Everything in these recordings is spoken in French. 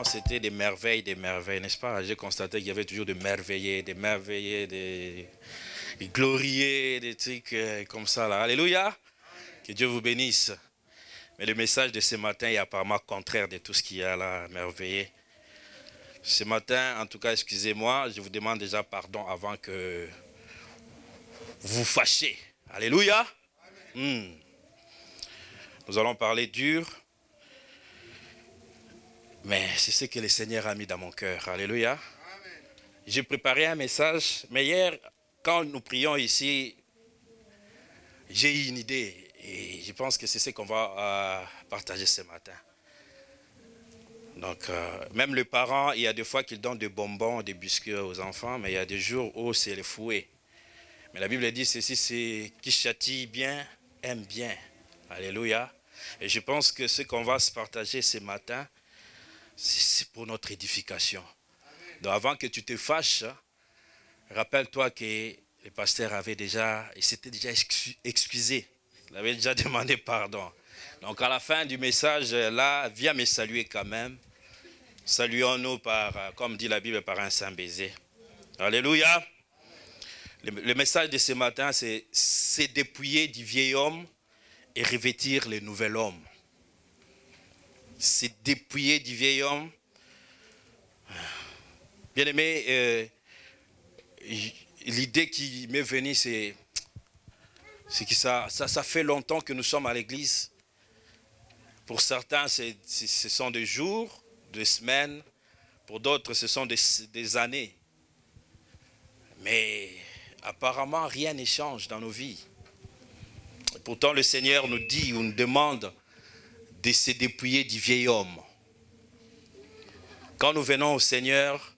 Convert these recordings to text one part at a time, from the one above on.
avant, c'était des merveilles, n'est-ce pas? J'ai constaté qu'il y avait toujours des merveillés, des glorieux, des trucs comme ça, là. Alléluia. Que Dieu vous bénisse. Mais le message de ce matin est apparemment contraire de tout ce qu'il y a là, merveilleux. Ce matin, en tout cas, excusez-moi, je vous demande déjà pardon avant que vous vous fâchiez. Alléluia. Nous allons parler dur. Mais c'est ce que le Seigneur a mis dans mon cœur. Alléluia. J'ai préparé un message, mais hier, quand nous prions ici, j'ai eu une idée. Et je pense que c'est ce qu'on va partager ce matin. Donc, même les parents, il y a des fois qu'ils donnent des bonbons, des biscuits aux enfants, mais il y a des jours où c'est le fouet. Mais la Bible dit ceci, c'est qui châtie bien, aime bien. Alléluia. Et je pense que ce qu'on va se partager ce matin, c'est pour notre édification. Donc avant que tu te fâches, rappelle-toi que le pasteur avait déjà, il s'était déjà excusé. Il avait déjà demandé pardon. Donc à la fin du message, là, viens me saluer quand même. Saluons-nous par, comme dit la Bible, par un saint baiser. Alléluia. Le message de ce matin, c'est se dépouiller du vieil homme et revêtir le nouvel homme. Se dépouiller du vieil homme. Bien aimé, l'idée qui m'est venue, c'est que ça fait longtemps que nous sommes à l'église. Pour certains, ce sont des jours, des semaines. Pour d'autres, ce sont des années. Mais apparemment, rien ne change dans nos vies. Et pourtant, le Seigneur nous dit ou nous demande de se dépouiller du vieil homme. Quand nous venons au Seigneur,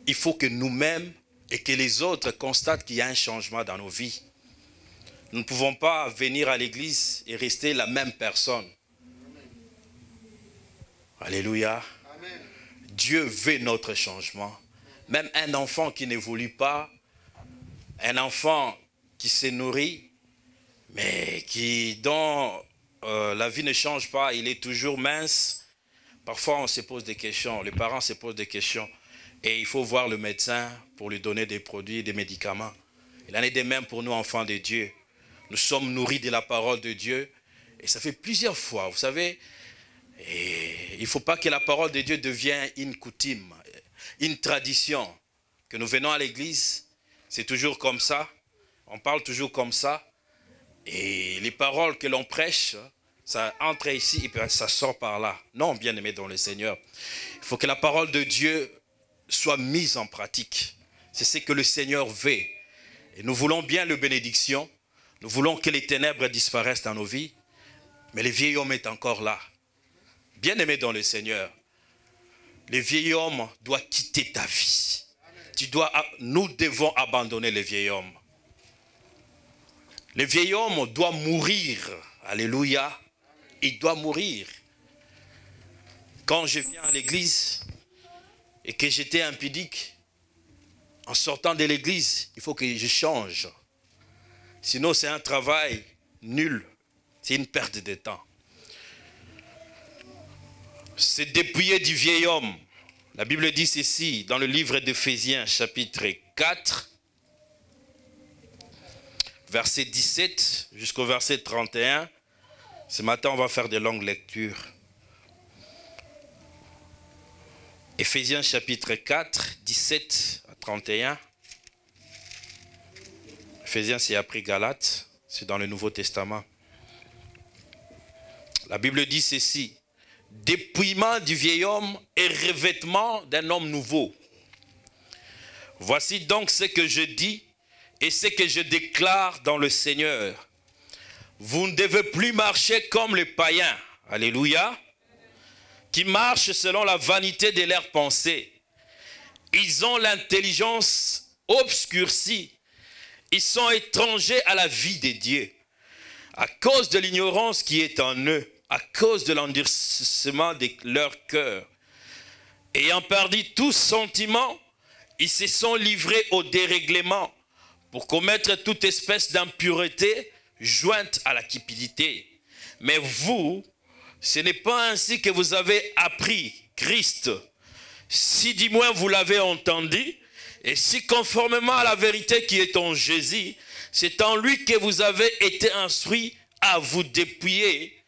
il faut que nous-mêmes et que les autres constatent qu'il y a un changement dans nos vies. Nous ne pouvons pas venir à l'église et rester la même personne. Alléluia. Amen. Dieu veut notre changement. Même un enfant qui n'évolue pas, un enfant qui se nourrit, mais dont la vie ne change pas, il est toujours mince. Parfois, on se pose des questions, les parents se posent des questions. Et il faut voir le médecin pour lui donner des produits, des médicaments. Il en est de même pour nous, enfants de Dieu. Nous sommes nourris de la parole de Dieu. Et ça fait plusieurs fois, vous savez. Et il ne faut pas que la parole de Dieu devienne une coutume, une tradition. Que nous venons à l'église, c'est toujours comme ça. On parle toujours comme ça. Et les paroles que l'on prêche, ça entre ici et puis ça sort par là. Non, bien-aimé dans le Seigneur. Il faut que la parole de Dieu soit mise en pratique. C'est ce que le Seigneur veut. Et nous voulons bien la bénédiction. Nous voulons que les ténèbres disparaissent dans nos vies. Mais le vieil homme est encore là. Bien-aimé dans le Seigneur, le vieil homme doit quitter ta vie. Nous devons abandonner le vieil homme. Le vieil homme doit mourir. Alléluia. Il doit mourir. Quand je viens à l'église et que j'étais impudique, en sortant de l'église, il faut que je change. Sinon, c'est un travail nul. C'est une perte de temps. Se dépouiller du vieil homme. La Bible dit ceci dans le livre d'Éphésiens, chapitre 4, verset 17 jusqu'au verset 31. Ce matin, on va faire de longues lectures. Éphésiens, chapitre 4, 17 à 31. Éphésiens, c'est après Galates, c'est dans le Nouveau Testament. La Bible dit ceci. Dépouillement du vieil homme et revêtement d'un homme nouveau. Voici donc ce que je dis et ce que je déclare dans le Seigneur. Vous ne devez plus marcher comme les païens, alléluia, qui marchent selon la vanité de leurs pensées. Ils ont l'intelligence obscurcie. Ils sont étrangers à la vie de Dieu, à cause de l'ignorance qui est en eux, à cause de l'endurcissement de leur cœur. Ayant perdu tout sentiment, ils se sont livrés au dérèglement pour commettre toute espèce d'impureté jointe à la cupidité. Mais vous, ce n'est pas ainsi que vous avez appris, Christ. Si du moins vous l'avez entendu, et si conformément à la vérité qui est en Jésus, c'est en lui que vous avez été instruits à vous dépouiller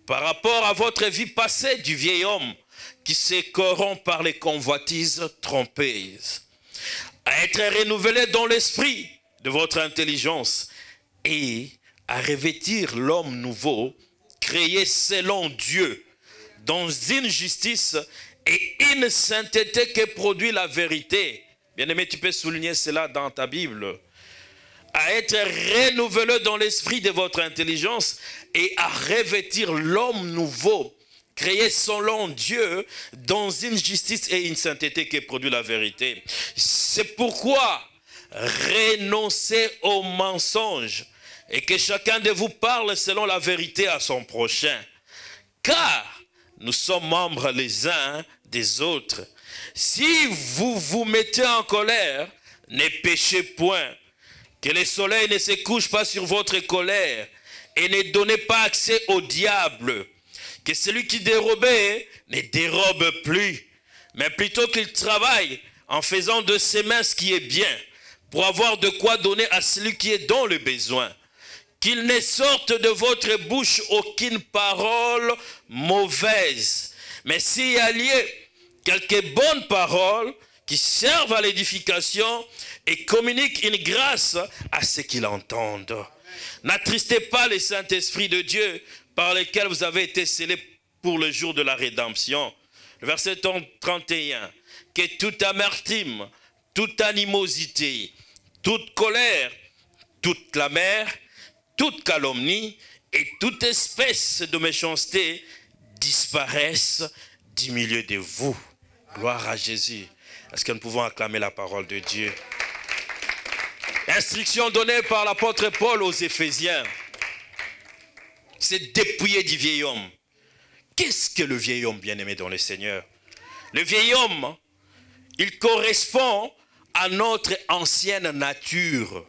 par rapport à votre vie passée du vieil homme qui se corrompt par les convoitises trompeuses, à être renouvelé dans l'esprit de votre intelligence et à revêtir l'homme nouveau, créé selon Dieu, dans une justice et une sainteté que produit la vérité. Bien-aimé, tu peux souligner cela dans ta Bible. À être renouvelé dans l'esprit de votre intelligence et à revêtir l'homme nouveau, créé selon Dieu, dans une justice et une sainteté qui produit la vérité. C'est pourquoi renoncez au mensonge et que chacun de vous parle selon la vérité à son prochain. Car nous sommes membres les uns des autres. Si vous vous mettez en colère, ne péchez point. Que le soleil ne se couche pas sur votre colère et ne donnez pas accès au diable. Que celui qui dérobait ne dérobe plus, mais plutôt qu'il travaille en faisant de ses mains ce qui est bien, pour avoir de quoi donner à celui qui est dans le besoin. Qu'il ne sorte de votre bouche aucune parole mauvaise, mais s'il y a lieu quelques bonnes paroles qui servent à l'édification et communiquent une grâce à ceux qui l'entendent. N'attristez pas le Saint-Esprit de Dieu par lequel vous avez été scellés pour le jour de la rédemption. Le verset 31. Que toute amertume, toute animosité, toute colère, toute clameur, toute calomnie et toute espèce de méchanceté disparaissent du milieu de vous. Gloire à Jésus. Est-ce que nous pouvons acclamer la parole de Dieu? Instruction donnée par l'apôtre Paul aux Éphésiens. C'est dépouiller du vieil homme. Qu'est-ce que le vieil homme bien-aimé dans le Seigneur? Le vieil homme, il correspond à notre ancienne nature,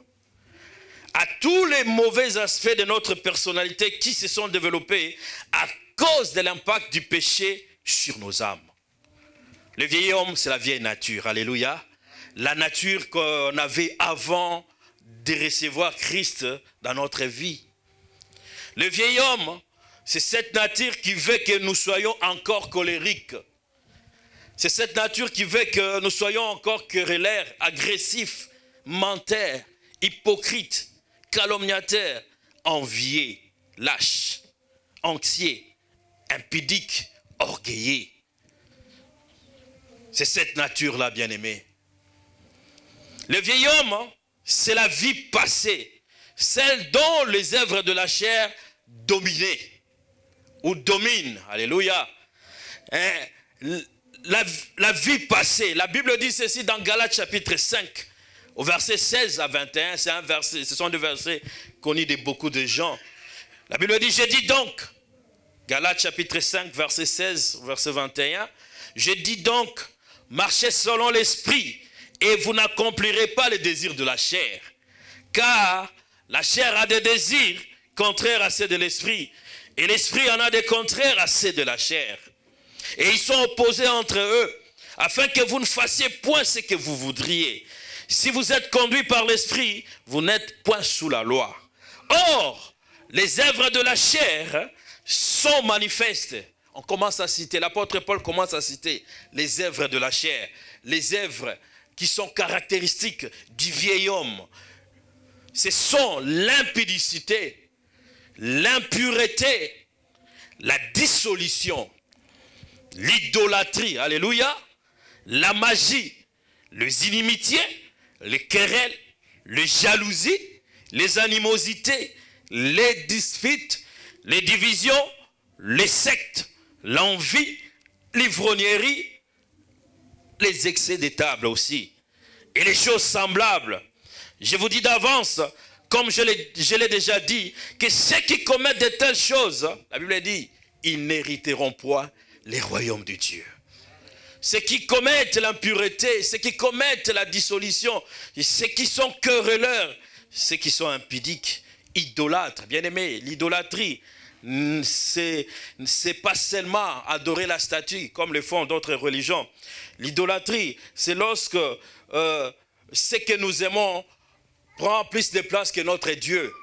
à tous les mauvais aspects de notre personnalité qui se sont développés à cause de l'impact du péché sur nos âmes. Le vieil homme, c'est la vieille nature. Alléluia. La nature qu'on avait avant de recevoir Christ dans notre vie. Le vieil homme, c'est cette nature qui veut que nous soyons encore colériques. C'est cette nature qui veut que nous soyons encore querellaires, agressifs, menteurs, hypocrites, calomniateurs, envieux, lâches, anxieux, impudiques, orgueilleux. C'est cette nature-là, bien-aimé. Le vieil homme, c'est la vie passée, celle dont les œuvres de la chair dominaient ou dominent. Alléluia. La vie passée. La Bible dit ceci dans Galates chapitre 5, au verset 16 à 21. C'est un verset, ce sont des versets connus de beaucoup de gens. La Bible dit, je dis donc, Galates chapitre 5, verset 16, verset 21, je dis donc, marchez selon l'esprit et vous n'accomplirez pas les désirs de la chair. Car la chair a des désirs contraires à ceux de l'esprit et l'esprit en a des contraires à ceux de la chair. Et ils sont opposés entre eux, afin que vous ne fassiez point ce que vous voudriez. Si vous êtes conduits par l'esprit, vous n'êtes point sous la loi. Or, les œuvres de la chair sont manifestes. On commence à citer, l'apôtre Paul commence à citer les œuvres de la chair, les œuvres qui sont caractéristiques du vieil homme. Ce sont l'impudicité, l'impureté, la dissolution, l'idolâtrie, alléluia, la magie, les inimitiés, les querelles, les jalousies, les animosités, les disputes, les divisions, les sectes, l'envie, l'ivrognerie, les excès des tables aussi, et les choses semblables. Je vous dis d'avance, comme je l'ai déjà dit, que ceux qui commettent de telles choses, la Bible dit, ils n'hériteront point les royaumes de Dieu. Ceux qui commettent l'impureté, ceux qui commettent la dissolution, ceux qui sont querelleurs, ceux qui sont impudiques, idolâtres, bien aimés, l'idolâtrie, c'est pas seulement adorer la statue, comme le font d'autres religions. L'idolâtrie, c'est lorsque ce que nous aimons prend plus de place que notre Dieu.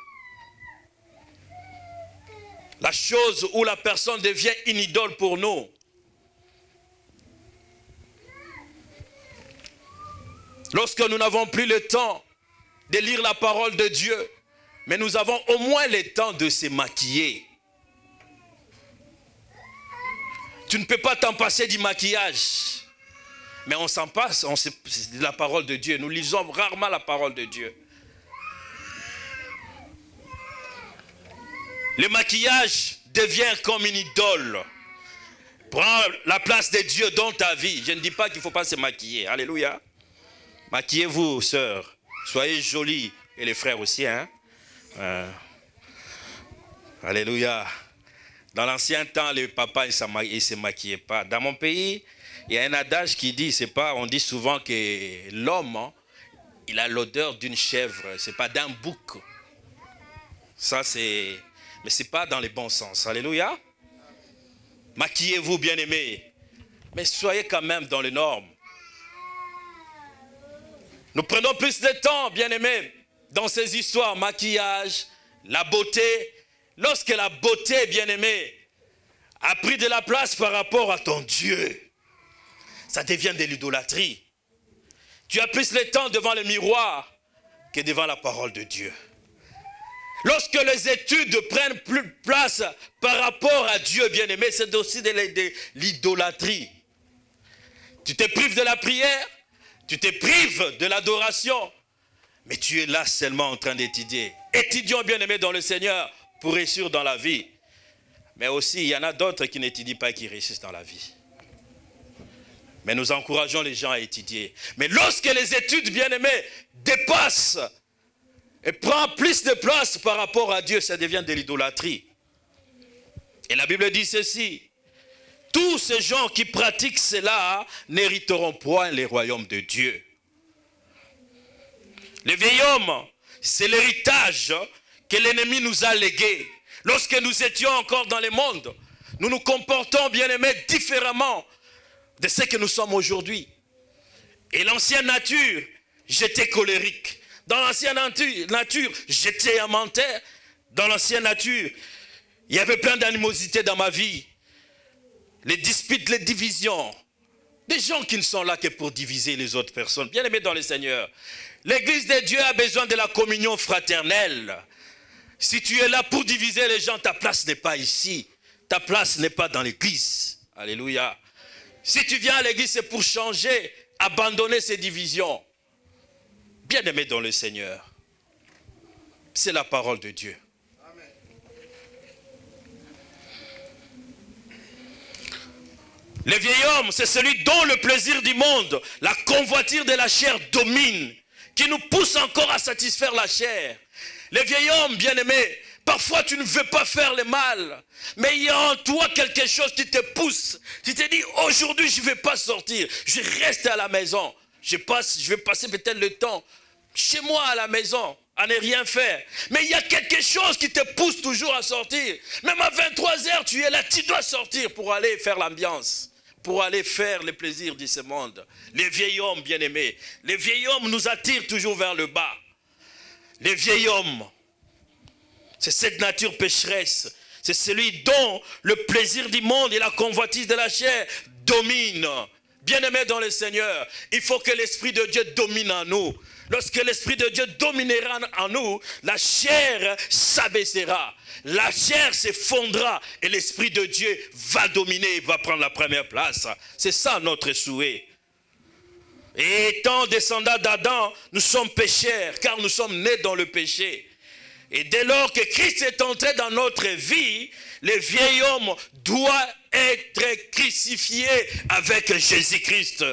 La chose où la personne devient une idole pour nous. Lorsque nous n'avons plus le temps de lire la parole de Dieu, mais nous avons au moins le temps de se maquiller. Tu ne peux pas t'en passer du maquillage. Mais on s'en passe, c'est de la parole de Dieu. Nous lisons rarement la parole de Dieu. Le maquillage devient comme une idole. Prends la place de Dieu dans ta vie. Je ne dis pas qu'il ne faut pas se maquiller. Alléluia. Maquillez-vous, sœurs. Soyez jolis. Et les frères aussi. Hein? Alléluia. Dans l'ancien temps, les papas, ils ne se maquillaient pas. Dans mon pays, il y a un adage qui dit, c'est pas, on dit souvent que l'homme, hein, il a l'odeur d'une chèvre. Ce n'est pas d'un bouc. Ça, c'est... Mais ce n'est pas dans le bon sens. Alléluia. Maquillez-vous, bien-aimés. Mais soyez quand même dans les normes. Nous prenons plus de temps, bien-aimés, dans ces histoires, maquillage, la beauté. Lorsque la beauté, bien-aimée, a pris de la place par rapport à ton Dieu, ça devient de l'idolâtrie. Tu as plus le temps devant le miroir que devant la parole de Dieu. Lorsque les études prennent plus de place par rapport à Dieu, bien-aimé, c'est aussi de l'idolâtrie. Tu te prives de la prière, tu te prives de l'adoration, mais tu es là seulement en train d'étudier. Étudions, bien-aimé, dans le Seigneur pour réussir dans la vie. Mais aussi, il y en a d'autres qui n'étudient pas et qui réussissent dans la vie. Mais nous encourageons les gens à étudier. Mais lorsque les études, bien-aimés, dépassent et prend plus de place par rapport à Dieu, ça devient de l'idolâtrie. Et la Bible dit ceci: tous ces gens qui pratiquent cela n'hériteront point les royaumes de Dieu. Le vieil homme, c'est l'héritage que l'ennemi nous a légué. Lorsque nous étions encore dans le monde, nous nous comportons, bien-aimés, différemment de ce que nous sommes aujourd'hui. Et l'ancienne nature, j'étais colérique. Dans l'ancienne nature, j'étais un menteur. Dans l'ancienne nature, il y avait plein d'animosité dans ma vie. Les disputes, les divisions. Des gens qui ne sont là que pour diviser les autres personnes. Bien aimés dans le Seigneur, l'Église de Dieu a besoin de la communion fraternelle. Si tu es là pour diviser les gens, ta place n'est pas ici. Ta place n'est pas dans l'Église. Alléluia. Si tu viens à l'Église, c'est pour changer, abandonner ces divisions. Bien aimé dans le Seigneur, c'est la parole de Dieu. Amen. Le vieil homme, c'est celui dont le plaisir du monde, la convoitise de la chair domine, qui nous pousse encore à satisfaire la chair. Le vieil homme, bien aimé, parfois tu ne veux pas faire le mal, mais il y a en toi quelque chose qui te pousse. Tu te dis, aujourd'hui je ne vais pas sortir, je reste à la maison. Je vais passer peut-être le temps chez moi à la maison, à ne rien faire. Mais il y a quelque chose qui te pousse toujours à sortir. Même à 23 h, tu es là, tu dois sortir pour aller faire l'ambiance, pour aller faire les plaisirs de ce monde. Les vieils hommes, bien-aimés, les vieils hommes nous attirent toujours vers le bas. Les vieils hommes, c'est cette nature pécheresse. C'est celui dont le plaisir du monde et la convoitise de la chair dominent. Bien-aimés dans le Seigneur, il faut que l'Esprit de Dieu domine en nous. Lorsque l'Esprit de Dieu dominera en nous, la chair s'abaissera. La chair s'effondrera et l'Esprit de Dieu va dominer, va prendre la première place. C'est ça notre souhait. Et étant descendants d'Adam, nous sommes pécheurs, car nous sommes nés dans le péché. Et dès lors que Christ est entré dans notre vie, le vieil homme doit être crucifié avec Jésus-Christ.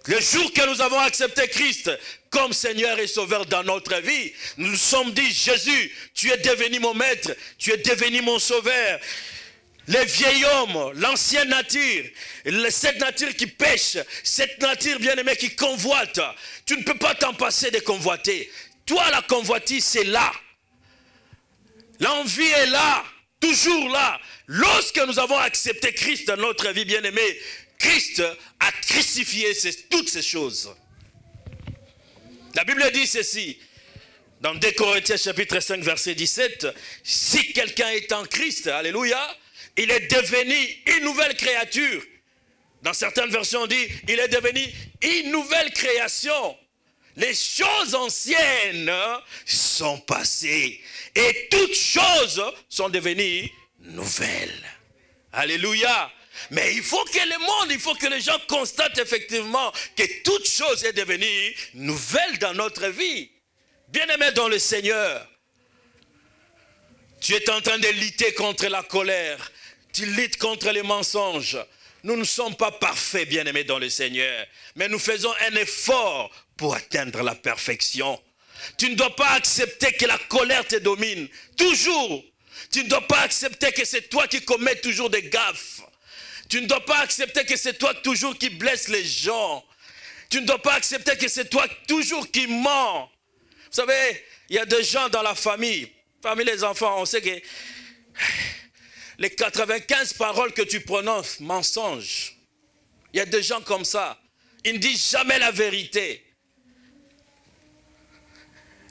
Le jour que nous avons accepté Christ comme Seigneur et Sauveur dans notre vie, nous nous sommes dit, Jésus, tu es devenu mon maître, tu es devenu mon Sauveur. Le vieil homme, l'ancienne nature, cette nature qui pêche, cette nature bien-aimée qui convoite, tu ne peux pas t'en passer de convoiter. Toi, la convoitise, c'est là. L'envie est là. toujours là. Lorsque nous avons accepté Christ dans notre vie, bien-aimé, Christ a crucifié toutes ces choses. La Bible dit ceci, dans 2 Corinthiens chapitre 5, verset 17, « Si quelqu'un est en Christ, alléluia, il est devenu une nouvelle créature. » Dans certaines versions, on dit, il est devenu une nouvelle création. Les choses anciennes sont passées et toutes choses sont devenues nouvelles. Alléluia. Mais il faut que le monde, il faut que les gens constatent effectivement que toute chose est devenue nouvelle dans notre vie. Bien-aimé dans le Seigneur, tu es en train de lutter contre la colère, tu luttes contre les mensonges. Nous ne sommes pas parfaits, bien-aimés dans le Seigneur, mais nous faisons un effort pour atteindre la perfection. Tu ne dois pas accepter que la colère te domine, toujours. Tu ne dois pas accepter que c'est toi qui commets toujours des gaffes. Tu ne dois pas accepter que c'est toi toujours qui blesse les gens. Tu ne dois pas accepter que c'est toi toujours qui mens. Vous savez, il y a des gens dans la famille, parmi les enfants, on sait que les 95 paroles que tu prononces, mensonges. Il y a des gens comme ça. Ils ne disent jamais la vérité.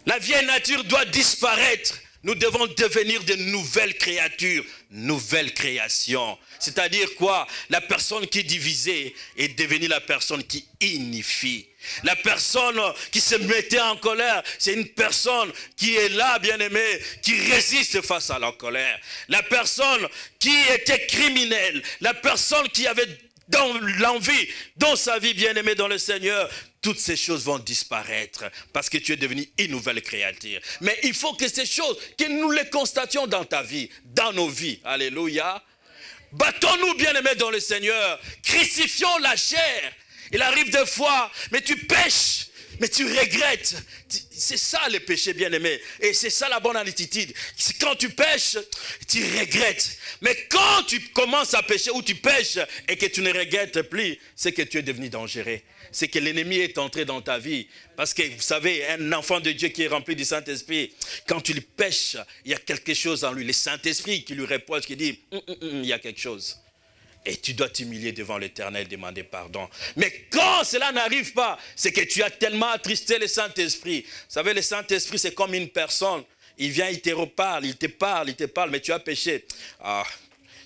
La vieille nature doit disparaître. Nous devons devenir de nouvelles créatures, nouvelles créations. C'est-à-dire quoi? La personne qui est divisée est devenue la personne qui unifie. La personne qui se mettait en colère, c'est une personne qui est là, bien-aimé, qui résiste face à la colère. La personne qui était criminelle, la personne qui avait dans l'envie, dans sa vie, bien-aimé dans le Seigneur, toutes ces choses vont disparaître parce que tu es devenu une nouvelle créature. Mais il faut que ces choses, que nous les constations dans ta vie, dans nos vies. Alléluia. Battons-nous, bien-aimés dans le Seigneur. Crucifions la chair. Il arrive des fois, mais tu pêches, mais tu regrettes. C'est ça le péché, bien-aimé. Et c'est ça la bonne attitude. Quand tu pêches, tu regrettes. Mais quand tu commences à pécher ou tu pêches et que tu ne regrettes plus, c'est que tu es devenu dangereux. C'est que l'ennemi est entré dans ta vie. Parce que vous savez, un enfant de Dieu qui est rempli du Saint-Esprit, quand tu le pêches, il y a quelque chose en lui. Le Saint-Esprit qui lui répond, qui dit, il y a quelque chose. Et tu dois t'humilier devant l'Éternel, demander pardon. Mais quand cela n'arrive pas, c'est que tu as tellement attristé le Saint-Esprit. Vous savez, le Saint-Esprit, c'est comme une personne. Il vient, il te reparle, il te parle, mais tu as péché. Ah,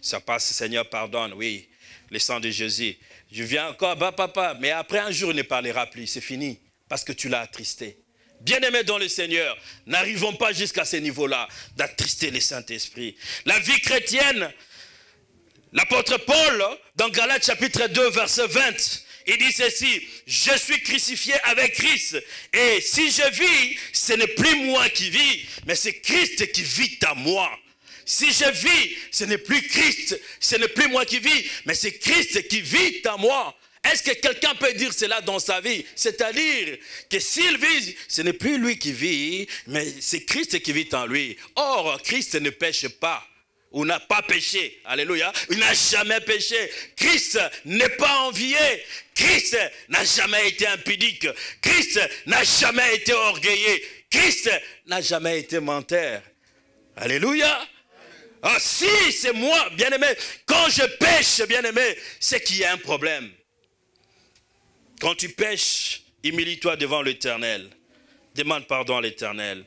ça passe, Seigneur, pardonne, oui, le sang de Jésus. Je viens encore, bah papa, mais après un jour, il ne parlera plus, c'est fini, parce que tu l'as attristé. Bien-aimés dans le Seigneur, n'arrivons pas jusqu'à ce niveau-là, d'attrister le Saint-Esprit. La vie chrétienne, l'apôtre Paul, dans Galates chapitre 2, verset 20, il dit ceci, « Je suis crucifié avec Christ, et si je vis, ce n'est plus moi qui vis, mais c'est Christ qui vit en moi. Si je vis, ce n'est plus Christ, ce n'est plus moi qui vis, mais c'est Christ qui vit en moi. » Est-ce que quelqu'un peut dire cela dans sa vie? C'est-à-dire que s'il vit, ce n'est plus lui qui vit, mais c'est Christ qui vit en lui. Or, Christ ne pêche pas. Ou n'a pas péché, alléluia, il n'a jamais péché. Christ n'est pas envié, Christ n'a jamais été impudique, Christ n'a jamais été orgueilleux, Christ n'a jamais été menteur. Alléluia. Ah, si c'est moi, bien-aimé, quand je pêche, bien-aimé, c'est qu'il y a un problème. Quand tu pêches, humilie-toi devant l'Éternel, demande pardon à l'Éternel.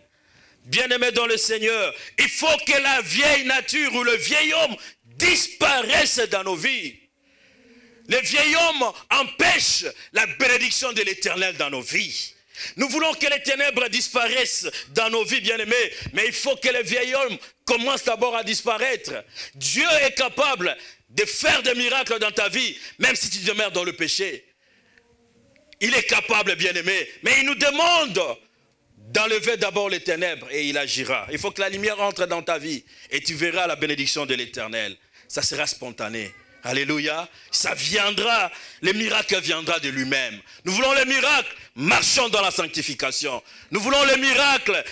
Bien-aimé dans le Seigneur, il faut que la vieille nature ou le vieil homme disparaisse dans nos vies. Le vieil homme empêche la bénédiction de l'Éternel dans nos vies. Nous voulons que les ténèbres disparaissent dans nos vies, bien-aimés, mais il faut que le vieil homme commence d'abord à disparaître. Dieu est capable de faire des miracles dans ta vie, même si tu demeures dans le péché. Il est capable, bien-aimé, mais il nous demande d'enlever d'abord les ténèbres et il agira. Il faut que la lumière entre dans ta vie et tu verras la bénédiction de l'Éternel. Ça sera spontané. Alléluia. Ça viendra, le miracle viendra de lui-même. Nous voulons le miracle, marchons dans la sanctification. Nous voulons le miracle,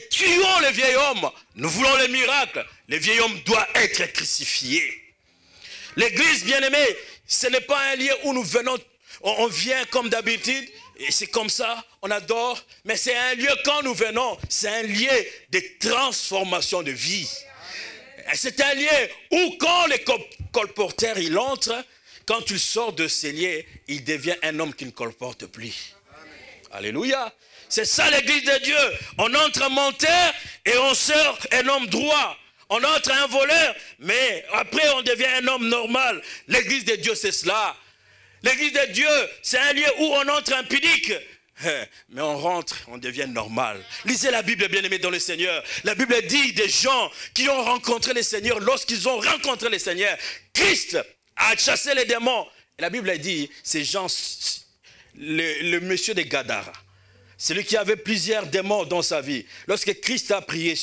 tuons le vieil homme. Nous voulons le miracle. Le vieil homme doit être crucifié. L'église, bien-aimée, ce n'est pas un lieu où nous venons, on vient comme d'habitude, Et c'est comme ça, on adore. Mais c'est un lieu, quand nous venons, c'est un lieu de transformation de vie. C'est un lieu où quand le colporteur il entre, quand il sort de ces lieux, il devient un homme qui ne colporte plus. Alléluia. C'est ça l'église de Dieu. On entre un menteur et on sort un homme droit. On entre un voleur, mais après on devient un homme normal. L'église de Dieu, c'est cela. L'église de Dieu, c'est un lieu où on entre impudique. Mais on rentre, on devient normal. Lisez la Bible, bien-aimés dans le Seigneur. La Bible dit des gens qui ont rencontré le Seigneur. Lorsqu'ils ont rencontré le Seigneur, Christ a chassé les démons. Et la Bible dit, ces gens, le monsieur de Gadara, celui qui avait plusieurs démons dans sa vie, lorsque Christ a prié,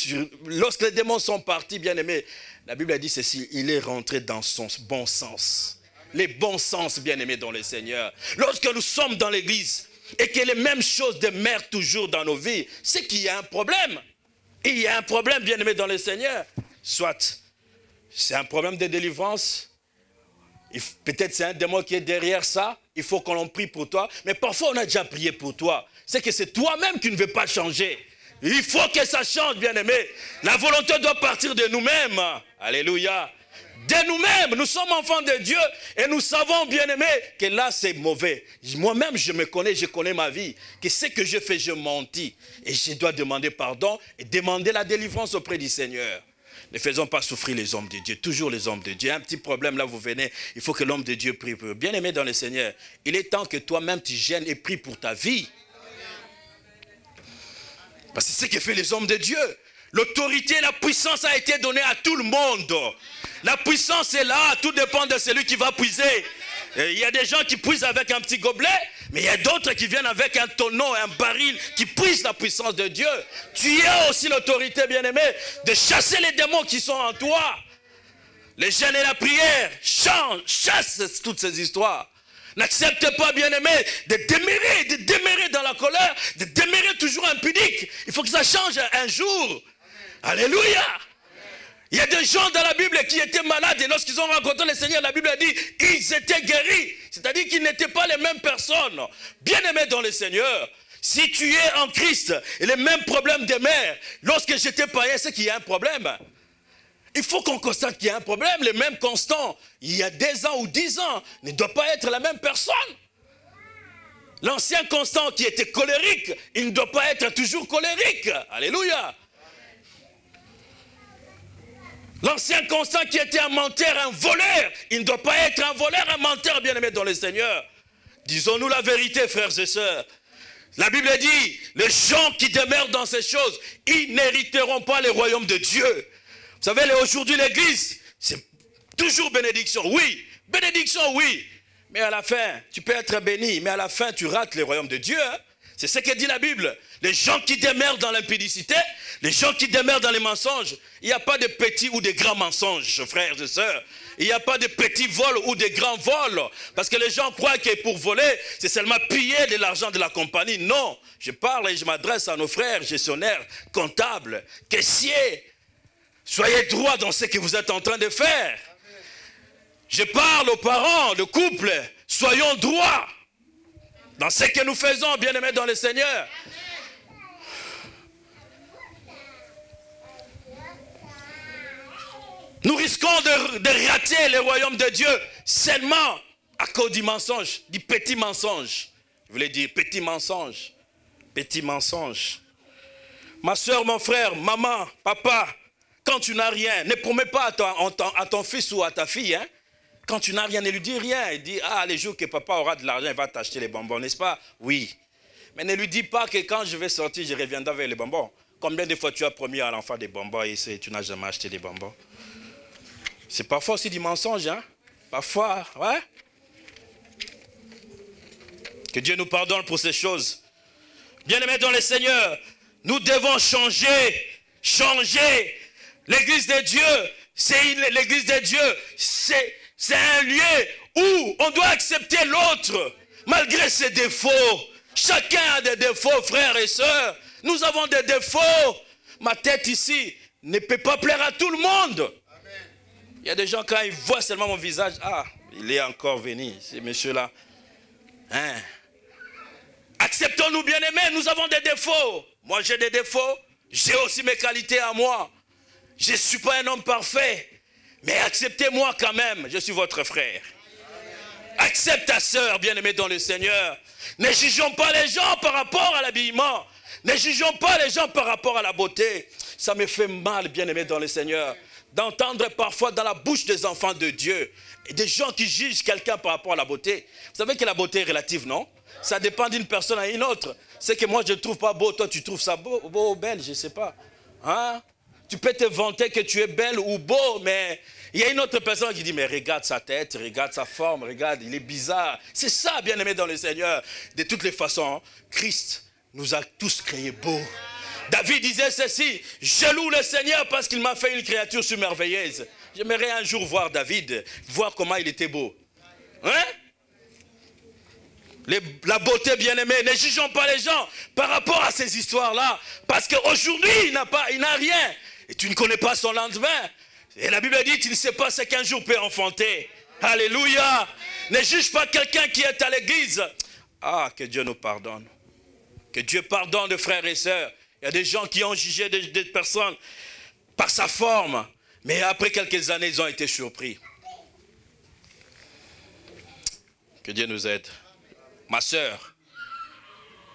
lorsque les démons sont partis, bien-aimés, la Bible a dit ceci, il est rentré dans son bon sens. Les bons sens, bien-aimés dans le Seigneur. Lorsque nous sommes dans l'église et que les mêmes choses demeurent toujours dans nos vies, c'est qu'il y a un problème. Et il y a un problème, bien-aimés dans le Seigneur. Soit c'est un problème de délivrance, peut-être c'est un démon qui est derrière ça, il faut qu'on prie pour toi, mais parfois on a déjà prié pour toi. C'est que c'est toi-même qui ne veux pas changer. Il faut que ça change, bien-aimé. La volonté doit partir de nous-mêmes. Alléluia. De nous-mêmes, nous sommes enfants de Dieu et nous savons, bien-aimé, que là c'est mauvais. Moi-même, je me connais, je connais ma vie. Que ce que je fais, je mentis. Et je dois demander pardon et demander la délivrance auprès du Seigneur. Ne faisons pas souffrir les hommes de Dieu, toujours les hommes de Dieu. Un petit problème, là vous venez, il faut que l'homme de Dieu prie pour eux. Bien-aimé dans le Seigneur, il est temps que toi-même tu gênes et pries pour ta vie. Parce que c'est ce que fait les hommes de Dieu. L'autorité, la puissance a été donnée à tout le monde. La puissance est là, tout dépend de celui qui va puiser. Et il y a des gens qui puisent avec un petit gobelet, mais il y a d'autres qui viennent avec un tonneau, un baril, qui puisent la puissance de Dieu. Tu as aussi l'autorité, bien-aimé, de chasser les démons qui sont en toi. Les jeûnes et la prière, chasse toutes ces histoires. N'accepte pas, bien-aimé, de démérer dans la colère, de démérer toujours impudique. Il faut que ça change un jour. Alléluia. Il y a des gens dans la Bible qui étaient malades et lorsqu'ils ont rencontré le Seigneur, la Bible a dit, ils étaient guéris. C'est-à-dire qu'ils n'étaient pas les mêmes personnes. Bien-aimés dans le Seigneur, si tu es en Christ et les mêmes problèmes demeurent, lorsque j'étais païen, c'est qu'il y a un problème. Il faut qu'on constate qu'il y a un problème, les mêmes constants, il y a 10 ans ou 10 ans, ne doit pas être la même personne. L'ancien constant qui était colérique, il ne doit pas être toujours colérique. Alléluia. L'ancien constant qui était un menteur, un voleur, il ne doit pas être un voleur, un menteur, bien-aimé dans le Seigneur. Disons-nous la vérité, frères et sœurs. La Bible dit, les gens qui demeurent dans ces choses, ils n'hériteront pas le royaume de Dieu. Vous savez, aujourd'hui, l'église, c'est toujours bénédiction. Oui, bénédiction, oui. Mais à la fin, tu peux être béni, mais à la fin, tu rates le royaume de Dieu. Hein? C'est ce que dit la Bible. Les gens qui demeurent dans l'impudicité, les gens qui demeurent dans les mensonges, il n'y a pas de petits ou de grands mensonges, frères et sœurs. Il n'y a pas de petits vols ou de grands vols. Parce que les gens croient que pour voler, c'est seulement piller de l'argent de la compagnie. Non, je parle et je m'adresse à nos frères gestionnaires, comptables, caissiers. Soyez droits dans ce que vous êtes en train de faire. Je parle aux parents, le couple, soyons droits dans ce que nous faisons, bien-aimés dans le Seigneur. Nous risquons de rater le royaume de Dieu seulement à cause du mensonge, du petit mensonge. Je voulais dire petit mensonge, petit mensonge. Ma soeur, mon frère, maman, papa, quand tu n'as rien, ne promets pas à ton fils ou à ta fille, hein. Quand tu n'as rien, ne lui dis rien. Il dit, ah, les jours que papa aura de l'argent, il va t'acheter les bonbons, n'est-ce pas? Oui. Mais ne lui dis pas que quand je vais sortir, je reviendrai avec les bonbons. Combien de fois tu as promis à l'enfant des bonbons et tu n'as jamais acheté des bonbons? C'est parfois aussi du mensonge, hein? Parfois, ouais? Que Dieu nous pardonne pour ces choses. Bien-aimés dans le Seigneur, nous devons changer. Changer. L'église de Dieu, l'église de Dieu, c'est un lieu où on doit accepter l'autre, malgré ses défauts. Chacun a des défauts, frères et sœurs. Nous avons des défauts. Ma tête ici ne peut pas plaire à tout le monde. Amen. Il y a des gens, quand ils voient seulement mon visage, ah, il est encore venu, ce monsieur-là. Hein? Acceptons-nous, bien-aimés, nous avons des défauts. Moi, j'ai des défauts. J'ai aussi mes qualités à moi. Je ne suis pas un homme parfait. Mais acceptez-moi quand même. Je suis votre frère. Accepte ta sœur, bien-aimée dans le Seigneur. Ne jugeons pas les gens par rapport à l'habillement. Ne jugeons pas les gens par rapport à la beauté. Ça me fait mal, bien-aimé dans le Seigneur, d'entendre parfois dans la bouche des enfants de Dieu, des gens qui jugent quelqu'un par rapport à la beauté. Vous savez que la beauté est relative, non? Ça dépend d'une personne à une autre. C'est que moi, je ne trouve pas beau, toi, tu trouves ça beau ou belle, je ne sais pas. Hein? Tu peux te vanter que tu es belle ou beau, mais il y a une autre personne qui dit, mais regarde sa tête, regarde sa forme, regarde, il est bizarre. C'est ça, bien-aimé dans le Seigneur. De toutes les façons, Christ nous a tous créés beaux. David disait ceci, je loue le Seigneur parce qu'il m'a fait une créature merveilleuse. J'aimerais un jour voir David, voir comment il était beau. Hein? La beauté, bien-aimée, ne jugeons pas les gens par rapport à ces histoires-là. Parce qu'aujourd'hui, il n'a rien. Et tu ne connais pas son lendemain. Et la Bible dit, tu ne sais pas ce qu'un jour peut enfanter. Alléluia. Ne juge pas quelqu'un qui est à l'église. Ah, que Dieu nous pardonne. Que Dieu pardonne de frères et sœurs. Il y a des gens qui ont jugé des personnes par sa forme. Mais après quelques années, ils ont été surpris. Que Dieu nous aide. Ma sœur,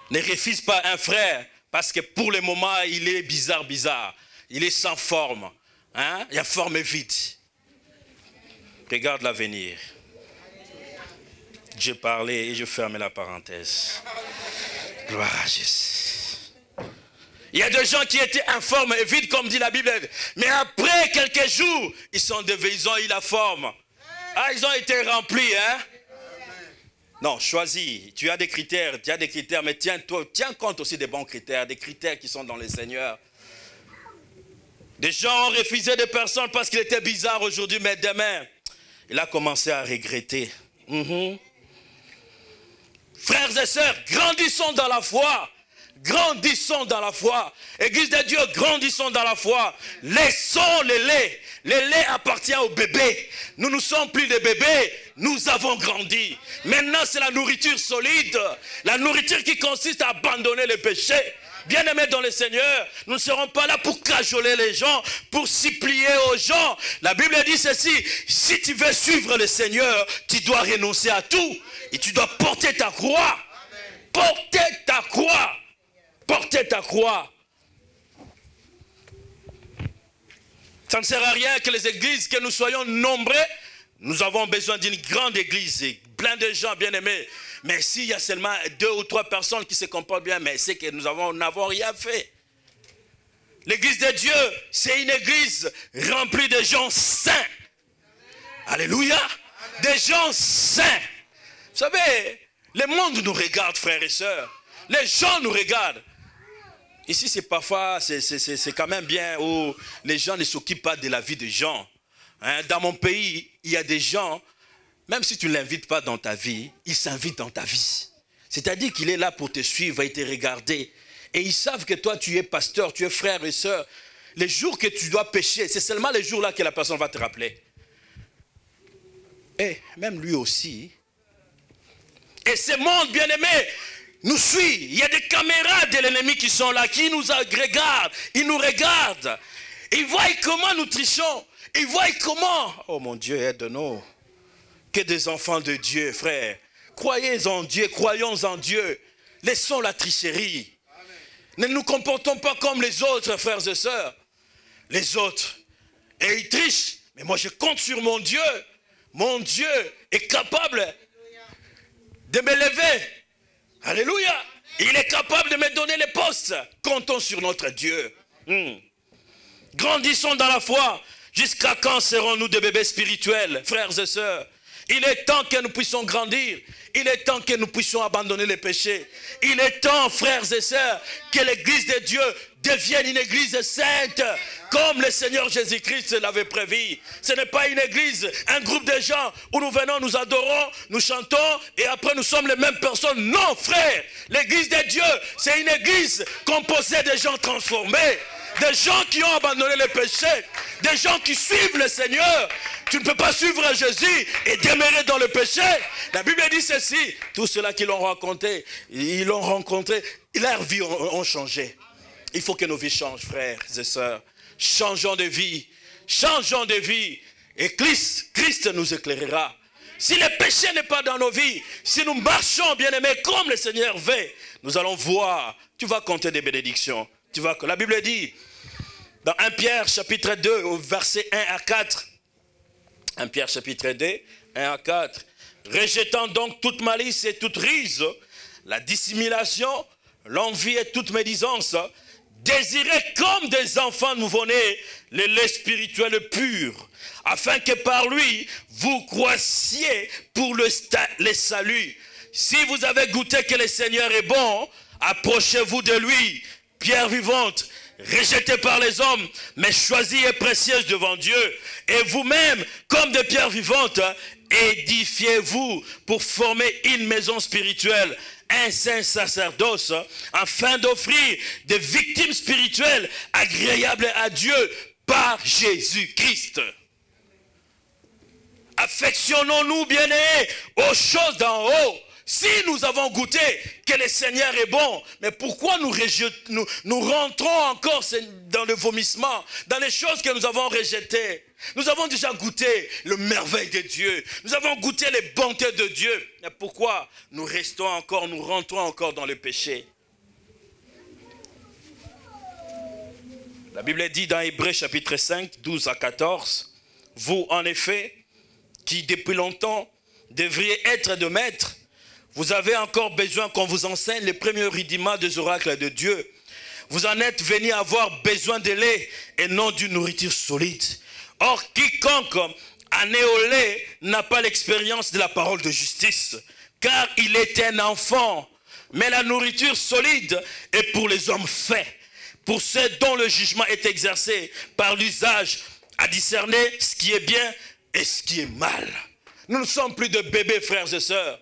ne refuse pas un frère parce que pour le moment, il est bizarre. Il est sans forme. Hein? Il y a forme vide. Regarde l'avenir. J'ai parlé et je ferme la parenthèse. Gloire à Jésus. Il y a des gens qui étaient informes et vides, comme dit la Bible. Mais après quelques jours, ils ont eu la forme. Ah, ils ont été remplis, hein? Non, choisis. Tu as des critères, mais tiens compte aussi des bons critères, des critères qui sont dans le Seigneur. Des gens ont refusé des personnes parce qu'il était bizarre aujourd'hui, mais demain, il a commencé à regretter. Frères et sœurs, grandissons dans la foi. Grandissons dans la foi. Église de Dieu, grandissons dans la foi. Laissons le lait. Le lait appartient aux bébés. Nous ne sommes plus des bébés. Nous avons grandi. Maintenant, c'est la nourriture solide. La nourriture qui consiste à abandonner le péché. Bien-aimés dans le Seigneur, nous ne serons pas là pour cajoler les gens, pour s'y plier aux gens. La Bible dit ceci, si tu veux suivre le Seigneur, tu dois renoncer à tout. Et tu dois porter ta croix. Porter ta croix. Portez ta croix. Ça ne sert à rien que les églises, que nous soyons nombreux. Nous avons besoin d'une grande église et plein de gens bien aimés. Mais s'il y a seulement 2 ou 3 personnes qui se comportent bien, mais c'est que nous n'avons rien fait. L'église de Dieu, c'est une église remplie de gens saints. Alléluia. Des gens saints. Vous savez, le monde nous regarde, frères et sœurs. Les gens nous regardent. Ici, c'est parfois, c'est quand même bien où les gens ne s'occupent pas de la vie des gens. Hein? Dans mon pays, il y a des gens, même si tu ne l'invites pas dans ta vie, il s'invite dans ta vie. C'est-à-dire qu'il est là pour te suivre et te regarder. Et ils savent que toi, tu es pasteur, tu es frère et sœur. Les jours que tu dois pécher, c'est seulement les jours là que la personne va te rappeler. Et même lui aussi. Et ce monde, bien-aimé, nous suit. Il y a des caméras de l'ennemi qui sont là, qui nous regardent. Ils nous regardent. Ils voient comment nous trichons. Ils voient comment. Oh mon Dieu, aide-nous. Que des enfants de Dieu, frère. Croyez en Dieu, croyons en Dieu. Laissons la tricherie. Amen. Ne nous comportons pas comme les autres, frères et sœurs. Les autres. Et ils trichent. Mais moi, je compte sur mon Dieu. Mon Dieu est capable de me lever. Alléluia. Il est capable de me donner les postes. Comptons sur notre Dieu. Grandissons dans la foi. Jusqu'à quand serons-nous des bébés spirituels, frères et sœurs? Il est temps que nous puissions grandir. Il est temps que nous puissions abandonner les péchés. Il est temps, frères et sœurs, que l'église de Dieu devienne une église sainte, comme le Seigneur Jésus-Christ l'avait prévu. Ce n'est pas une église, un groupe de gens où nous venons, nous adorons, nous chantons et après nous sommes les mêmes personnes. Non, frère, l'église de Dieu, c'est une église composée de gens transformés. Des gens qui ont abandonné le péché. Des gens qui suivent le Seigneur. Tu ne peux pas suivre Jésus et demeurer dans le péché. La Bible dit ceci. Tous ceux-là qui l'ont rencontré, leurs vies ont changé. Il faut que nos vies changent, frères et sœurs. Changeons de vie. Changeons de vie. Et Christ nous éclairera. Si le péché n'est pas dans nos vies, si nous marchons, bien-aimés, comme le Seigneur veut, nous allons voir. Tu vas compter des bénédictions. La Bible dit, dans 1 Pierre chapitre 2, au verset 1 à 4, 1 Pierre chapitre 2, 1 à 4, rejetant donc toute malice et toute ruse, la dissimulation, l'envie et toute médisance, désirez comme des enfants nouveau-nés le lait spirituel pur, afin que par lui, vous croissiez pour le salut. Si vous avez goûté que le Seigneur est bon, approchez-vous de lui, pierre vivante, rejetée par les hommes, mais choisie et précieuse devant Dieu. Et vous-même, comme des pierres vivantes, édifiez-vous pour former une maison spirituelle, un saint sacerdoce, afin d'offrir des victimes spirituelles agréables à Dieu par Jésus-Christ. Affectionnons-nous, bien-aimés, aux choses d'en haut. Si nous avons goûté que le Seigneur est bon, mais pourquoi nous rentrons encore dans le vomissement, dans les choses que nous avons rejetées? Nous avons déjà goûté le merveille de Dieu. Nous avons goûté les bontés de Dieu. Mais pourquoi nous rentrons encore dans le péché? La Bible dit dans Hébreux chapitre 5, 12 à 14, « Vous, en effet, qui depuis longtemps devriez être de maîtres, vous avez encore besoin qu'on vous enseigne les premiers rudiments des oracles de Dieu. Vous en êtes venus avoir besoin de lait et non d'une nourriture solide. Or, quiconque a né au lait n'a pas l'expérience de la parole de justice, car il est un enfant. Mais la nourriture solide est pour les hommes faits, pour ceux dont le jugement est exercé par l'usage à discerner ce qui est bien et ce qui est mal. » Nous ne sommes plus de bébés, frères et sœurs.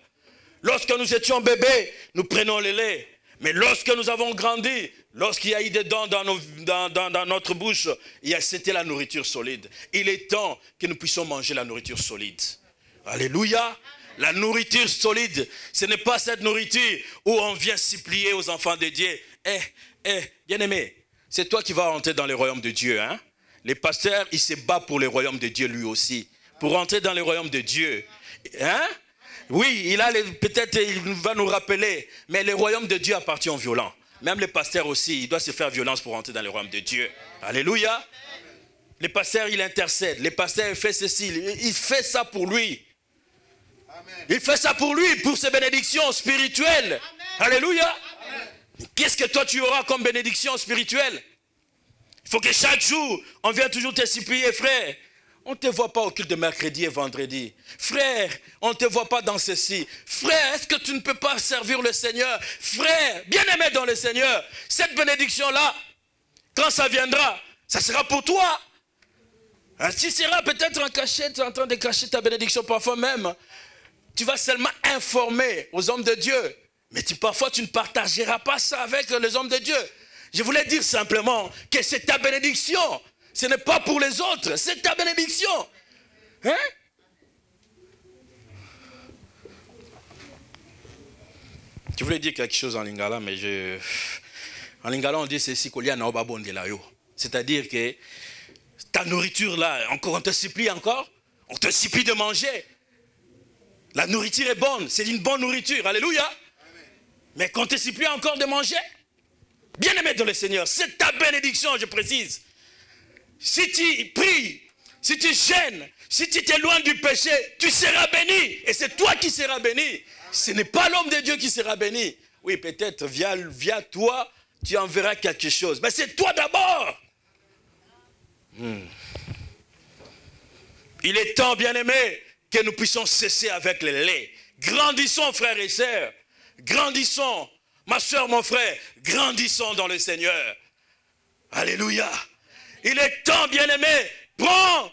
Lorsque nous étions bébés, nous prenons le lait. Mais lorsque nous avons grandi, lorsqu'il y a eu des dents dans notre bouche, c'était la nourriture solide. Il est temps que nous puissions manger la nourriture solide. Alléluia. La nourriture solide, ce n'est pas cette nourriture où on vient s'y plier aux enfants de Dieu. Bien-aimé, c'est toi qui vas rentrer dans le royaume de Dieu. Hein? Les pasteurs, ils se battent pour le royaume de Dieu lui aussi. Pour rentrer dans le royaume de Dieu. Hein? Oui, peut-être il va nous rappeler, mais le royaume de Dieu appartient aux violents. Même les pasteurs aussi, il doit se faire violence pour entrer dans le royaume de Dieu. Alléluia. Les pasteurs, il intercède. Les pasteurs, il fait ceci. Il fait ça pour lui. Il fait ça pour lui, pour ses bénédictions spirituelles. Alléluia. Qu'est-ce que toi tu auras comme bénédiction spirituelle? Il faut que chaque jour, on vienne toujours te supplier, frère. On ne te voit pas au culte de mercredi et vendredi. Frère, on ne te voit pas dans ceci. Frère, est-ce que tu ne peux pas servir le Seigneur? Frère, bien-aimé dans le Seigneur, cette bénédiction-là, quand ça viendra, ça sera pour toi. Tu seras peut-être en cachette, en train de cacher ta bénédiction parfois même. Tu vas seulement informer aux hommes de Dieu. Mais parfois, tu ne partageras pas ça avec les hommes de Dieu. Je voulais dire simplement que c'est ta bénédiction. Ce n'est pas pour les autres, c'est ta bénédiction. Hein? Je voulais dire quelque chose en lingala, mais en lingala, on dit ceci, c'est-à-dire que ta nourriture là, encore, on te supplie encore, on te supplie de manger. La nourriture est bonne, c'est une bonne nourriture, alléluia. Amen. Mais qu'on te supplie encore de manger, bien-aimé dans le Seigneur, c'est ta bénédiction, je précise. Si tu pries, si tu gênes, si tu t'éloignes du péché, tu seras béni. Et c'est toi qui seras béni. Ce n'est pas l'homme de Dieu qui sera béni. Oui, peut-être via toi, tu en verras quelque chose. Mais c'est toi d'abord. Il est temps, bien-aimé, que nous puissions cesser avec le lait. Grandissons, frères et sœurs. Grandissons. Ma soeur, mon frère, grandissons dans le Seigneur. Alléluia. Il est temps, bien-aimé, prends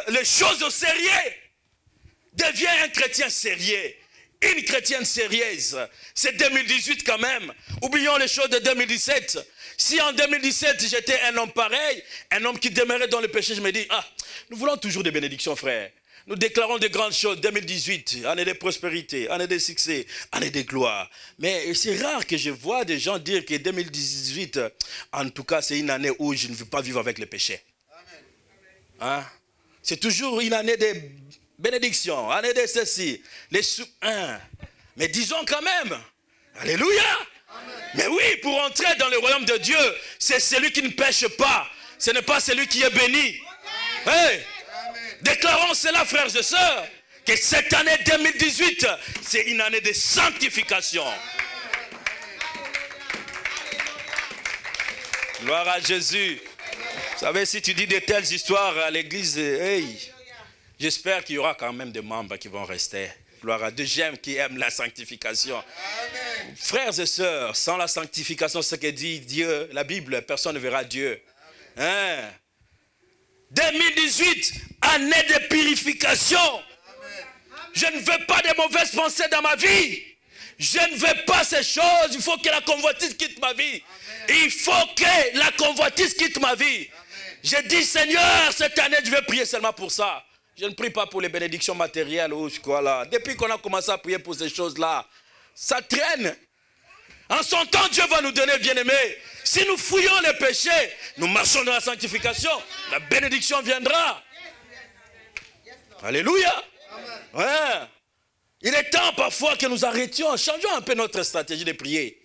les choses au sérieux. Deviens un chrétien sérieux. une chrétienne sérieuse. C'est 2018 quand même. Oublions les choses de 2017. Si en 2017, j'étais un homme pareil, un homme qui demeurait dans le péché, je me dis, ah, nous voulons toujours des bénédictions, frère. Nous déclarons de grandes choses. 2018, année de prospérité, année de succès, année de gloire. Mais c'est rare que je vois des gens dire que 2018, en tout cas, c'est une année où je ne veux pas vivre avec le péché. Hein? C'est toujours une année de bénédiction, année de ceci, mais disons quand même, alléluia. Amen. Mais oui, pour entrer dans le royaume de Dieu, c'est celui qui ne pêche pas, ce n'est pas celui qui est béni. Hey, déclarons cela, frères et sœurs, que cette année 2018, c'est une année de sanctification. Gloire à Jésus. Vous savez, si tu dis de telles histoires à l'église, hey, j'espère qu'il y aura quand même des membres qui vont rester. Gloire à Dieu, j'aime qui aiment la sanctification. Amen. Frères et sœurs, sans la sanctification, ce que dit Dieu, la Bible, personne ne verra Dieu. Hein? 2018, année de purification. Amen. Je ne veux pas de mauvaises pensées dans ma vie. Je ne veux pas ces choses. Il faut que la convoitise quitte ma vie. Amen. Il faut que la convoitise quitte ma vie. J'ai dit, Seigneur, cette année, je vais prier seulement pour ça. Je ne prie pas pour les bénédictions matérielles ou quoi là. Depuis qu'on a commencé à prier pour ces choses-là, ça traîne. En son temps, Dieu va nous donner, bien-aimés. Si nous fouillons les péchés, nous marchons dans la sanctification, la bénédiction viendra. Alléluia. Ouais. Il est temps parfois que nous arrêtions, changeons un peu notre stratégie de prier.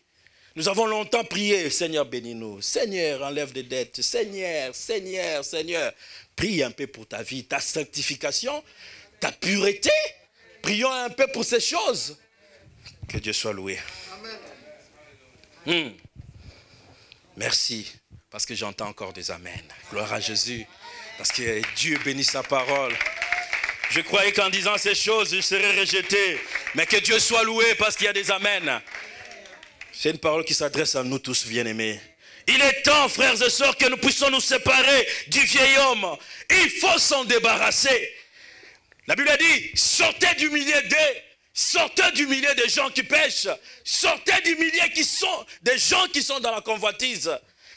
Nous avons longtemps prié, Seigneur bénis-nous, Seigneur enlève des dettes, Seigneur, Seigneur, Seigneur. Prie un peu pour ta vie, ta sanctification, ta pureté. Prions un peu pour ces choses. Que Dieu soit loué. Merci, parce que j'entends encore des amens. Gloire à Jésus, parce que Dieu bénit sa parole. Je croyais qu'en disant ces choses, je serais rejeté. Mais que Dieu soit loué, parce qu'il y a des amens. C'est une parole qui s'adresse à nous tous, bien-aimés. Il est temps, frères et sœurs, que nous puissions nous séparer du vieil homme. Il faut s'en débarrasser. La Bible a dit, sortez du milieu des gens qui pêchent. Sortez du milieu des gens qui sont dans la convoitise.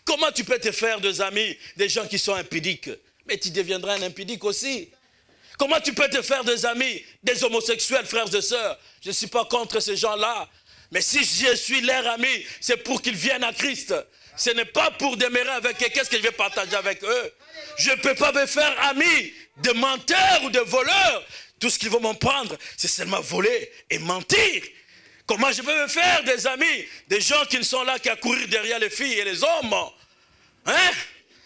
Comment tu peux te faire des amis, des gens qui sont impudiques? Mais tu deviendras un impudique aussi. Comment tu peux te faire des amis, des homosexuels, frères et sœurs? Je ne suis pas contre ces gens-là. Mais si je suis leur ami, c'est pour qu'ils viennent à Christ. Ce n'est pas pour demeurer avec eux. Qu'est-ce que je vais partager avec eux? Je ne peux pas me faire ami de menteurs ou de voleurs. Tout ce qu'ils vont m'en prendre, c'est seulement voler et mentir. Comment je peux me faire des amis, des gens qui ne sont là qu'à courir derrière les filles et les hommes? Hein?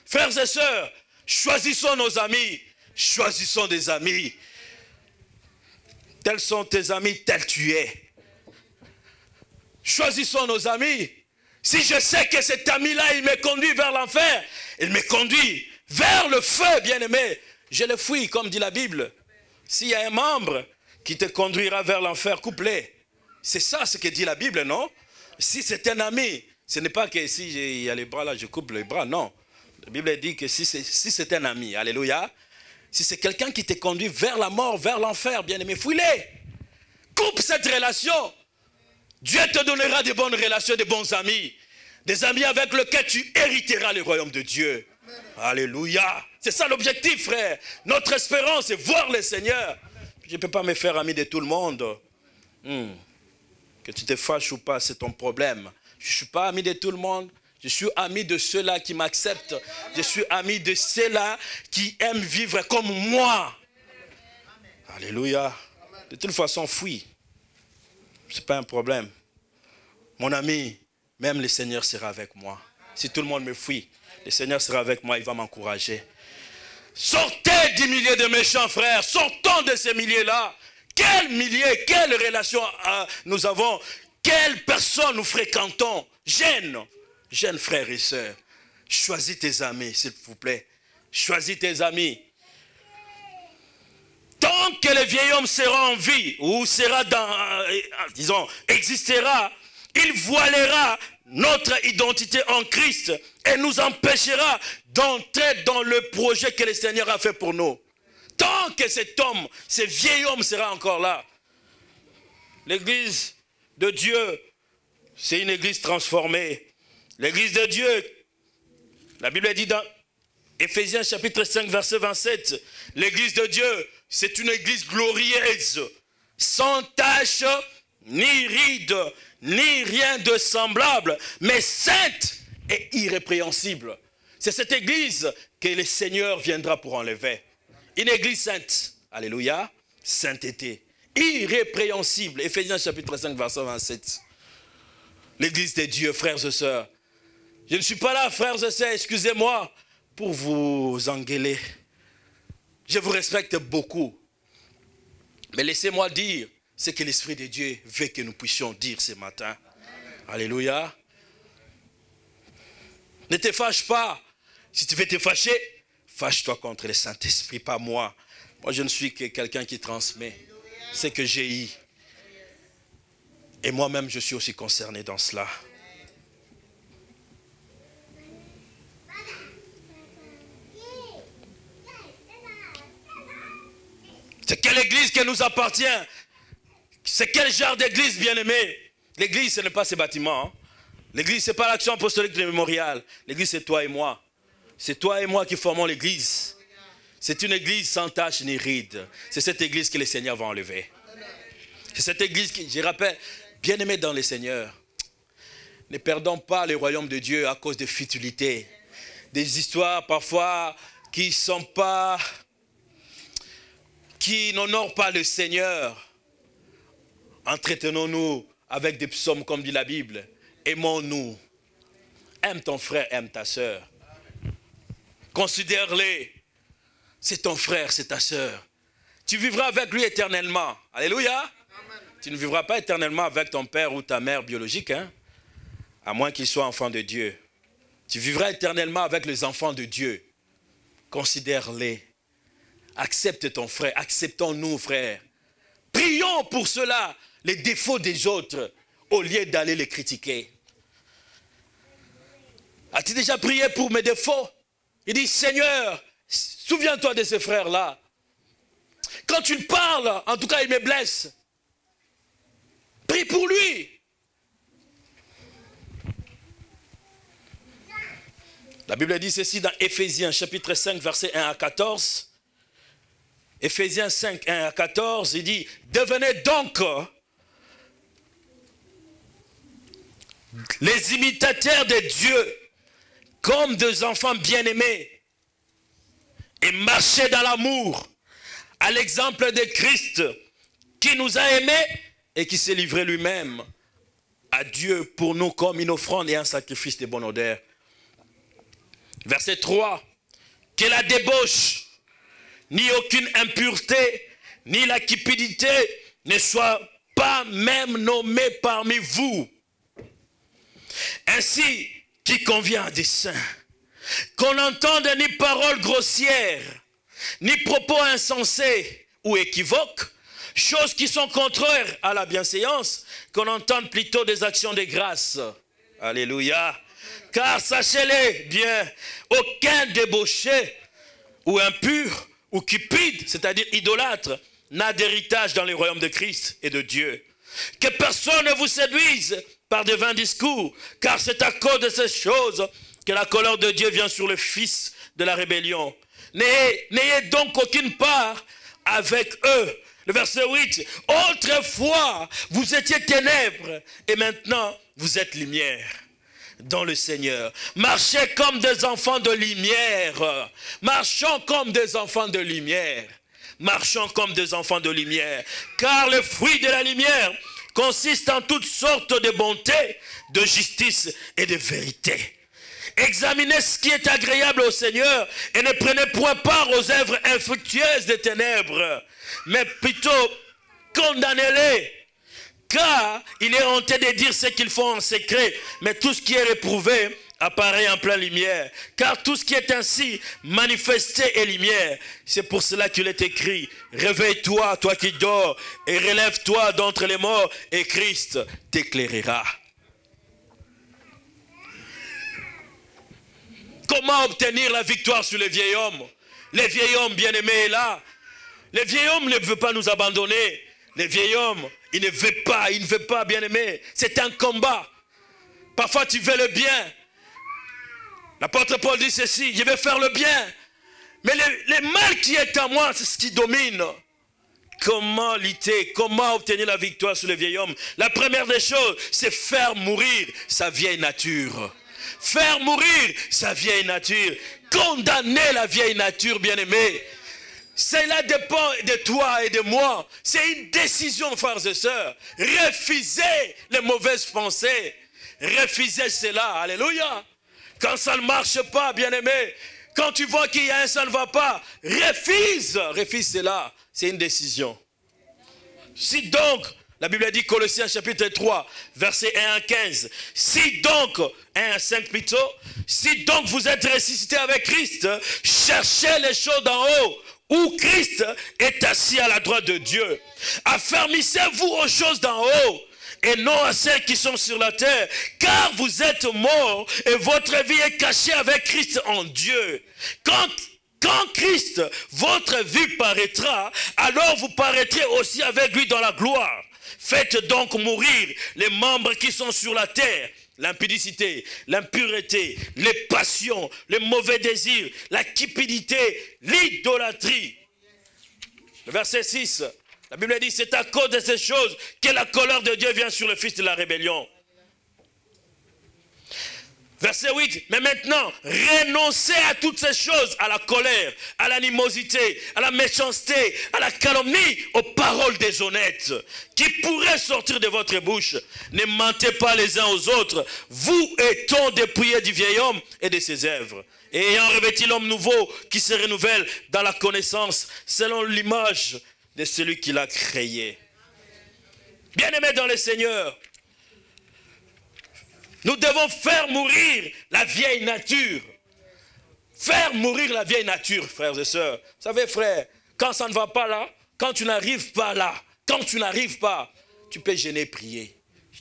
Frères et sœurs, choisissons nos amis. Choisissons des amis. Tels sont tes amis, tels tu es. Choisissons nos amis. Si je sais que cet ami-là, il me conduit vers l'enfer, il me conduit vers le feu, bien-aimé, je le fuis, comme dit la Bible. S'il y a un membre qui te conduira vers l'enfer, coupe-le. C'est ça ce que dit la Bible, non? Si c'est un ami, ce n'est pas que si il y a les bras là, je coupe les bras, non. La Bible dit que si c'est un ami, alléluia, si c'est quelqu'un qui te conduit vers la mort, vers l'enfer, bien-aimé, fuis-le. Coupe cette relation. Dieu te donnera de bonnes relations, de bons amis. Des amis avec lesquels tu hériteras le royaume de Dieu. Alléluia. C'est ça l'objectif, frère. Notre espérance, c'est voir le Seigneur. Je ne peux pas me faire ami de tout le monde. Que tu te fâches ou pas, c'est ton problème. Je ne suis pas ami de tout le monde. Je suis ami de ceux-là qui m'acceptent. Je suis ami de ceux-là qui aiment vivre comme moi. Alléluia. De toute façon, fuis. Ce n'est pas un problème. Mon ami, même le Seigneur sera avec moi. Si tout le monde me fuit, le Seigneur sera avec moi, il va m'encourager. Sortez du milieu de méchants frères, sortons de ces milieux-là. Quels milliers, quelles relations nous avons, quelles personnes nous fréquentons. Jeunes frères et sœurs, choisis tes amis, s'il vous plaît. Choisis tes amis. Tant que le vieil homme sera en vie, ou sera existera, il voilera notre identité en Christ et nous empêchera d'entrer dans le projet que le Seigneur a fait pour nous. Tant que cet homme, ce vieil homme sera encore là, l'église de Dieu, c'est une église transformée. L'église de Dieu, la Bible dit dans Éphésiens chapitre 5 verset 27, l'église de Dieu, c'est une église glorieuse, sans tache, ni ride, ni rien de semblable, mais sainte et irrépréhensible. C'est cette église que le Seigneur viendra pour enlever. Une église sainte, alléluia, sainteté, irrépréhensible. Éphésiens chapitre 5 verset 27. L'église de Dieu, frères et sœurs. Je ne suis pas là, frères et sœurs, excusez-moi, pour vous engueuler. Je vous respecte beaucoup. Mais laissez-moi dire ce que l'Esprit de Dieu veut que nous puissions dire ce matin. Alléluia. Ne te fâche pas. Si tu veux te fâcher, fâche-toi contre le Saint-Esprit, pas moi. Moi, je ne suis que quelqu'un qui transmet ce que j'ai eu. Et moi-même, je suis aussi concerné dans cela. C'est quelle église qui nous appartient? C'est quel genre d'église, bien-aimé? L'église, ce n'est pas ces bâtiments. Hein? L'église, ce n'est pas l'action apostolique de mémorial. L'église, c'est toi et moi. C'est toi et moi qui formons l'église. C'est une église sans tache ni ride. C'est cette église que le Seigneur va enlever. C'est cette église qui, je rappelle, bien-aimés dans le Seigneur, ne perdons pas le royaume de Dieu à cause de futilités. Des histoires parfois qui sont pas... qui n'honorent pas le Seigneur. Entretenons-nous avec des psaumes comme dit la Bible. Aimons-nous. Aime ton frère, aime ta sœur. Considère-les. C'est ton frère, c'est ta sœur. Tu vivras avec lui éternellement. Alléluia. Amen. Tu ne vivras pas éternellement avec ton père ou ta mère biologique, hein? À moins qu'il soit enfant de Dieu. Tu vivras éternellement avec les enfants de Dieu. Considère-les. Accepte ton frère, acceptons-nous, frère. Prions pour cela, les défauts des autres, au lieu d'aller les critiquer. As-tu déjà prié pour mes défauts? Il dit, Seigneur, souviens-toi de ce frère-là. Quand tu parles, en tout cas, il me blesse. Prie pour lui. La Bible dit ceci dans Éphésiens chapitre 5, versets 1 à 14. Éphésiens 5, 1 à 14, il dit, devenez donc les imitateurs de Dieu comme des enfants bien-aimés et marchez dans l'amour à l'exemple de Christ qui nous a aimés et qui s'est livré lui-même à Dieu pour nous comme une offrande et un sacrifice de bonne odeur. Verset 3, que la débauche, ni aucune impureté, ni la cupidité ne soient pas même nommées parmi vous. Ainsi qu'il convient à des saints, qu'on n'entende ni paroles grossières, ni propos insensés ou équivoques, choses qui sont contraires à la bienséance, qu'on entende plutôt des actions de grâce. Alléluia. Car sachez-les bien, aucun débauché ou impur ou cupide, c'est-à-dire idolâtre, n'a d'héritage dans le royaume de Christ et de Dieu. Que personne ne vous séduise par de vains discours, car c'est à cause de ces choses que la colère de Dieu vient sur le fils de la rébellion. N'ayez donc aucune part avec eux. Le verset 8, autrefois vous étiez ténèbres et maintenant vous êtes lumière dans le Seigneur. Marchez comme des enfants de lumière. Marchons comme des enfants de lumière. Marchons comme des enfants de lumière. Car le fruit de la lumière consiste en toutes sortes de bonté, de justice et de vérité. Examinez ce qui est agréable au Seigneur et ne prenez point part aux œuvres infructueuses des ténèbres, mais plutôt condamnez-les. Car il est honteux de dire ce qu'ils font en secret, mais tout ce qui est réprouvé apparaît en pleine lumière. Car tout ce qui est ainsi manifesté est lumière. C'est pour cela qu'il est écrit, réveille-toi, toi qui dors, et relève-toi d'entre les morts, et Christ t'éclairera. Comment obtenir la victoire sur le vieil homme? Le vieil homme bien-aimé est là. Le vieil homme ne veut pas nous abandonner. Le vieil homme, Il ne veut pas, bien-aimé. C'est un combat. Parfois tu veux le bien. L'apôtre Paul dit ceci, je vais faire le bien. Mais le mal qui est en moi, c'est ce qui domine. Comment lutter, comment obtenir la victoire sur le vieil homme? La première des choses, c'est faire mourir sa vieille nature. Faire mourir sa vieille nature. Condamner la vieille nature, bien-aimé. Cela dépend de toi et de moi. C'est une décision, frères et sœurs. Refusez les mauvaises pensées. Refusez cela. Alléluia. Quand ça ne marche pas, bien-aimé, quand tu vois qu'il y a un, ça ne va pas, refuse cela. C'est une décision. Si donc, la Bible dit, Colossiens chapitre 3, verset 1 à 15, si donc, 1 à 5 plutôt, si donc vous êtes ressuscité avec Christ, cherchez les choses d'en haut, où Christ est assis à la droite de Dieu. Affermissez-vous aux choses d'en haut, et non à celles qui sont sur la terre, car vous êtes morts et votre vie est cachée avec Christ en Dieu. Quand Christ, votre vie paraîtra, alors vous paraîtrez aussi avec lui dans la gloire. Faites donc mourir les membres qui sont sur la terre, l'impudicité, l'impureté, les passions, les mauvais désirs, la cupidité, l'idolâtrie. Le verset 6. La Bible dit, c'est à cause de ces choses que la colère de Dieu vient sur le fils de la rébellion. Verset 8, mais maintenant, renoncez à toutes ces choses, à la colère, à l'animosité, à la méchanceté, à la calomnie, aux paroles déshonnêtes, qui pourraient sortir de votre bouche. Ne mentez pas les uns aux autres, vous étant dépouillés du vieil homme et de ses œuvres, et ayant revêti l'homme nouveau qui se renouvelle dans la connaissance, selon l'image de celui qui l'a créé. Bien-aimés dans le Seigneur, nous devons faire mourir la vieille nature. Faire mourir la vieille nature, frères et sœurs. Vous savez, frères, quand ça ne va pas là, quand tu n'arrives pas là, quand tu n'arrives pas, tu peux gêner, prier.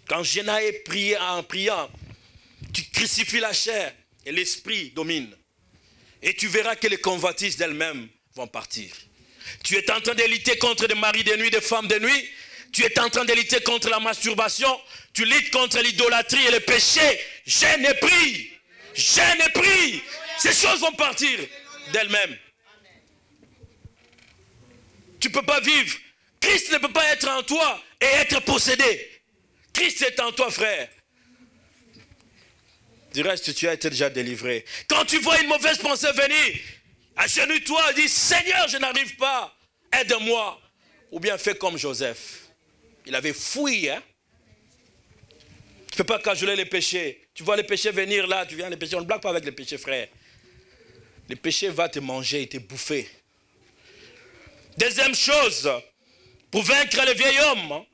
Quand Géna est prié en priant, tu crucifies la chair et l'esprit domine. Et tu verras que les convoitises d'elles-mêmes vont partir. Tu es en train de lutter contre des maris de nuit, des femmes de nuit. Tu es en train de lutter contre la masturbation. Tu luttes contre l'idolâtrie et le péché. Gêne et prie. Gêne et prie. Ces choses vont partir d'elles-mêmes. Tu ne peux pas vivre. Christ ne peut pas être en toi et être possédé. Christ est en toi, frère. Du reste, tu as été déjà délivré. Quand tu vois une mauvaise pensée venir, agenouille-toi et dis, Seigneur, je n'arrive pas, aide-moi. Ou bien fais comme Joseph. Il avait fui, hein. Tu ne peux pas cajoler les péchés. Tu vois les péchés venir là, tu viens les péchés. On ne blague pas avec les péchés, frère. Les péchés vont te manger et te bouffer. Deuxième chose, pour vaincre le vieil homme,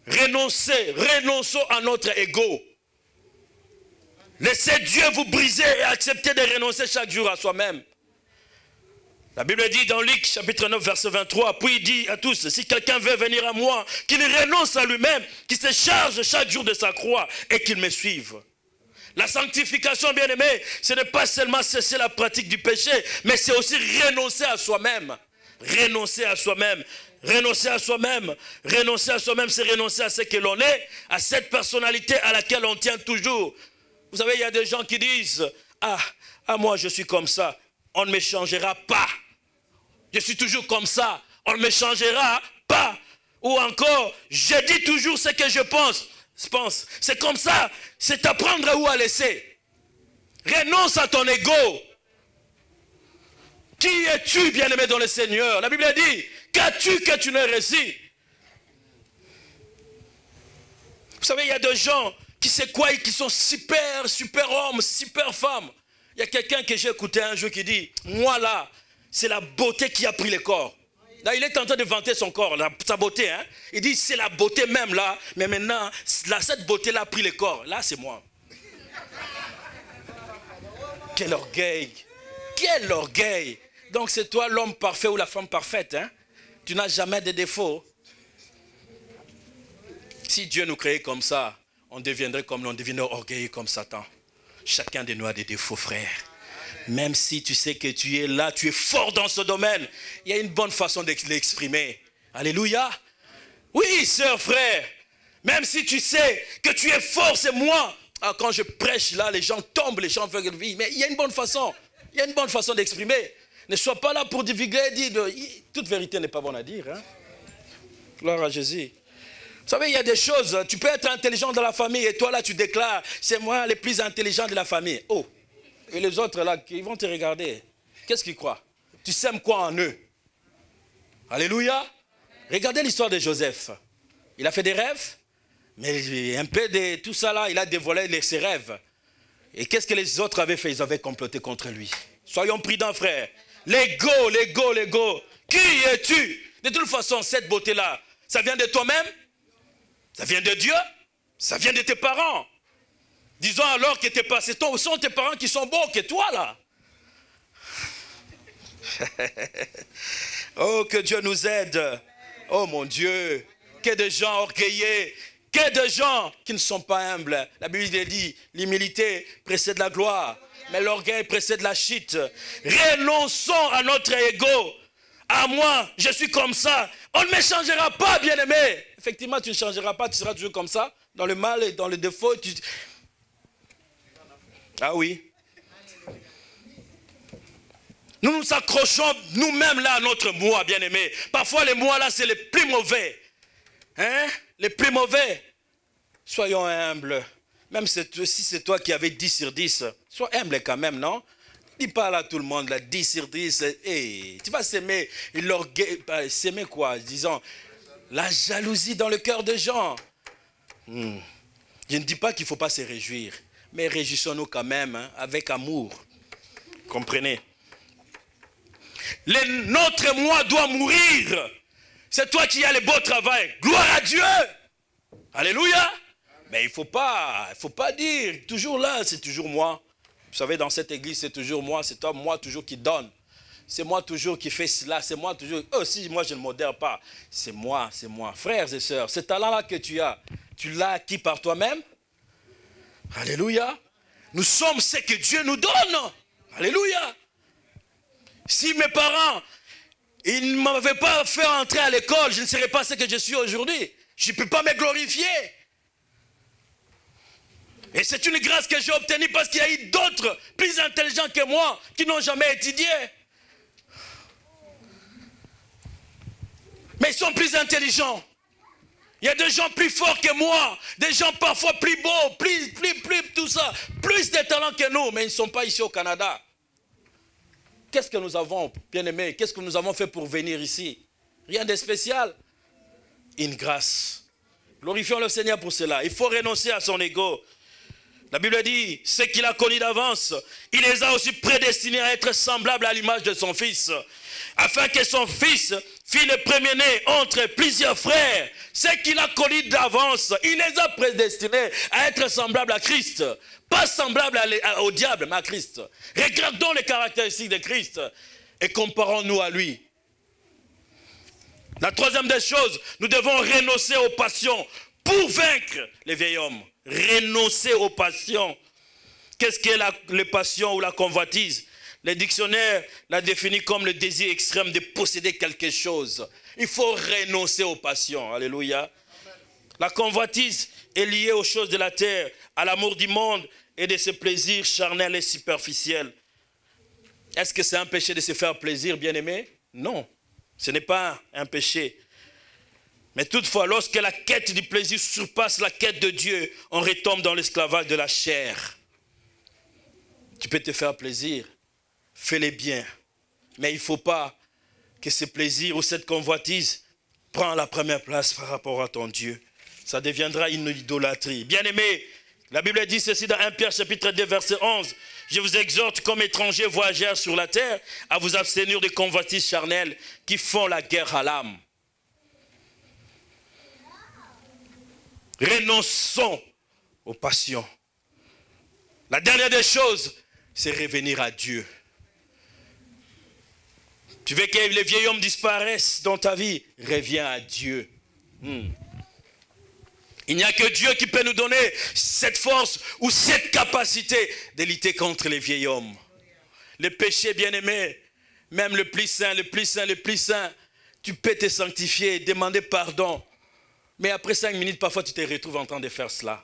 renonçons à notre ego. Laissez Dieu vous briser et acceptez de renoncer chaque jour à soi-même. La Bible dit dans Luc chapitre 9 verset 23, puis il dit à tous, si quelqu'un veut venir à moi, qu'il renonce à lui-même, qu'il se charge chaque jour de sa croix et qu'il me suive. La sanctification, bien aimé, ce n'est pas seulement cesser la pratique du péché, mais c'est aussi renoncer à soi-même. Renoncer à soi-même. Renoncer à soi-même. Renoncer à soi-même, c'est renoncer à ce que l'on est, à cette personnalité à laquelle on tient toujours. Vous savez, il y a des gens qui disent, moi je suis comme ça, on ne me changera pas. Je suis toujours comme ça, on ne me changera pas. Ou encore, je dis toujours ce que je pense. C'est comme ça, c'est à prendre ou à laisser. Renonce à ton ego. Qui es-tu, bien-aimé dans le Seigneur? La Bible dit, qu'as-tu que tu n'aies réussi? Vous savez, il y a des gens qui se croient, qui sont super hommes, super femmes. Il y a quelqu'un que j'ai écouté un jour qui dit, moi là, c'est la beauté qui a pris le corps. Là, il est en train de vanter son corps, sa beauté. Hein? Il dit, c'est la beauté même là, mais maintenant, cette beauté-là a pris le corps. Là, c'est moi. Quel orgueil. Quel orgueil. Donc, c'est toi l'homme parfait ou la femme parfaite. Hein? Tu n'as jamais de défauts. Si Dieu nous créait comme ça, on deviendrait comme nous, on deviendrait orgueilleux comme Satan. Chacun de nous a des défauts, frère. Même si tu sais que tu es là, tu es fort dans ce domaine, il y a une bonne façon de l'exprimer. Alléluia. Oui, sœur, frère, même si tu sais que tu es fort, c'est moi. Ah, quand je prêche là, les gens tombent, les gens veulent vivre. Mais il y a une bonne façon. Il y a une bonne façon d'exprimer. Ne sois pas là pour divulguer, dire toute vérité n'est pas bonne à dire. Hein? Gloire à Jésus. Vous savez, il y a des choses, tu peux être intelligent dans la famille et toi là tu déclares, c'est moi le plus intelligent de la famille. Oh, et les autres là, ils vont te regarder. Qu'est-ce qu'ils croient? Tu sèmes quoi en eux? Alléluia. Regardez l'histoire de Joseph. Il a fait des rêves, mais un peu de tout ça là, il a dévoilé ses rêves. Et qu'est-ce que les autres avaient fait? Ils avaient comploté contre lui. Soyons prudents, frère. L'ego, l'ego, l'ego. Qui es-tu? De toute façon, cette beauté-là, ça vient de toi-même? Ça vient de Dieu? Ça vient de tes parents? Disons alors que ce sont tes parents qui sont bons que toi, là. Oh, que Dieu nous aide. Oh, mon Dieu. Que de gens orgueillés. Que de gens qui ne sont pas humbles. La Bible dit, l'humilité précède la gloire. Mais l'orgueil précède la chute. Renonçons à notre ego. À moi, je suis comme ça. On ne me changera pas, bien-aimé. Effectivement, tu ne changeras pas, tu seras toujours comme ça. Dans le mal et dans le défaut. Ah oui. Nous nous accrochons nous-mêmes là à notre moi, bien-aimé. Parfois, les moi là, c'est les plus mauvais. Hein? Les plus mauvais. Soyons humbles. Même si c'est toi qui avais 10 sur 10, sois humble quand même, non? Dis pas là à tout le monde, là, 10 sur 10. Hey, tu vas s'aimer, s'aimer quoi? Disons, la jalousie dans le cœur des gens. Je ne dis pas qu'il ne faut pas se réjouir, mais réjouissons-nous quand même, hein, avec amour. Comprenez? Notre moi doit mourir. C'est toi qui as le beau travail. Gloire à Dieu. Alléluia. Mais il ne faut pas dire, toujours là, c'est toujours moi. Vous savez, dans cette église, c'est toujours moi, c'est toi, moi toujours qui donne. C'est moi toujours qui fais cela, c'est moi toujours. Oh, si moi je ne modère pas, c'est moi, c'est moi. Frères et sœurs, ce talent-là que tu l'as acquis par toi-même. Alléluia. Nous sommes ce que Dieu nous donne. Alléluia. Si mes parents, ils ne m'avaient pas fait entrer à l'école, je ne serais pas ce que je suis aujourd'hui. Je ne peux pas me glorifier. Et c'est une grâce que j'ai obtenue parce qu'il y a eu d'autres plus intelligents que moi qui n'ont jamais étudié. Mais ils sont plus intelligents. Il y a des gens plus forts que moi, des gens parfois plus beaux, plus tout ça, plus de talents que nous, mais ils ne sont pas ici au Canada. Qu'est-ce que nous avons, bien-aimés, qu'est-ce que nous avons fait pour venir ici? Rien de spécial. Une grâce. Glorifions le Seigneur pour cela. Il faut renoncer à son ego. La Bible dit, ce qu'il a connu d'avance, il les a aussi prédestinés à être semblables à l'image de son Fils, afin que son Fils fît le premier-né entre plusieurs frères. Ce qu'il a connu d'avance, il les a prédestinés à être semblables à Christ. Pas semblables au diable, mais à Christ. Regardons les caractéristiques de Christ et comparons-nous à lui. La troisième des choses, nous devons renoncer aux passions pour vaincre les vieils hommes. Renoncer aux passions. Qu'est-ce qu'est les passions ou la convoitise? Le dictionnaire l'a défini comme le désir extrême de posséder quelque chose. Il faut renoncer aux passions. Alléluia. Amen. La convoitise est liée aux choses de la terre, à l'amour du monde et de ses plaisirs charnels et superficiels. Est-ce que c'est un péché de se faire plaisir, bien-aimé? Non, ce n'est pas un péché. Mais toutefois, lorsque la quête du plaisir surpasse la quête de Dieu, on retombe dans l'esclavage de la chair. Tu peux te faire plaisir, fais-les bien. Mais il ne faut pas que ce plaisir ou cette convoitise prenne la première place par rapport à ton Dieu. Ça deviendra une idolâtrie. Bien-aimé, la Bible dit ceci dans 1 Pierre chapitre 2 verset 11. Je vous exhorte comme étrangers voyageurs sur la terre à vous abstenir des convoitises charnelles qui font la guerre à l'âme. Renonçons aux passions. La dernière des choses, c'est revenir à Dieu. Tu veux que les vieils hommes disparaissent dans ta vie? Reviens à Dieu. Il n'y a que Dieu qui peut nous donner cette force ou cette capacité de lutter contre les vieils hommes. Le péché, bien-aimé, même le plus saint, tu peux te sanctifier, demander pardon. Mais après 5 minutes, parfois tu te retrouves en train de faire cela.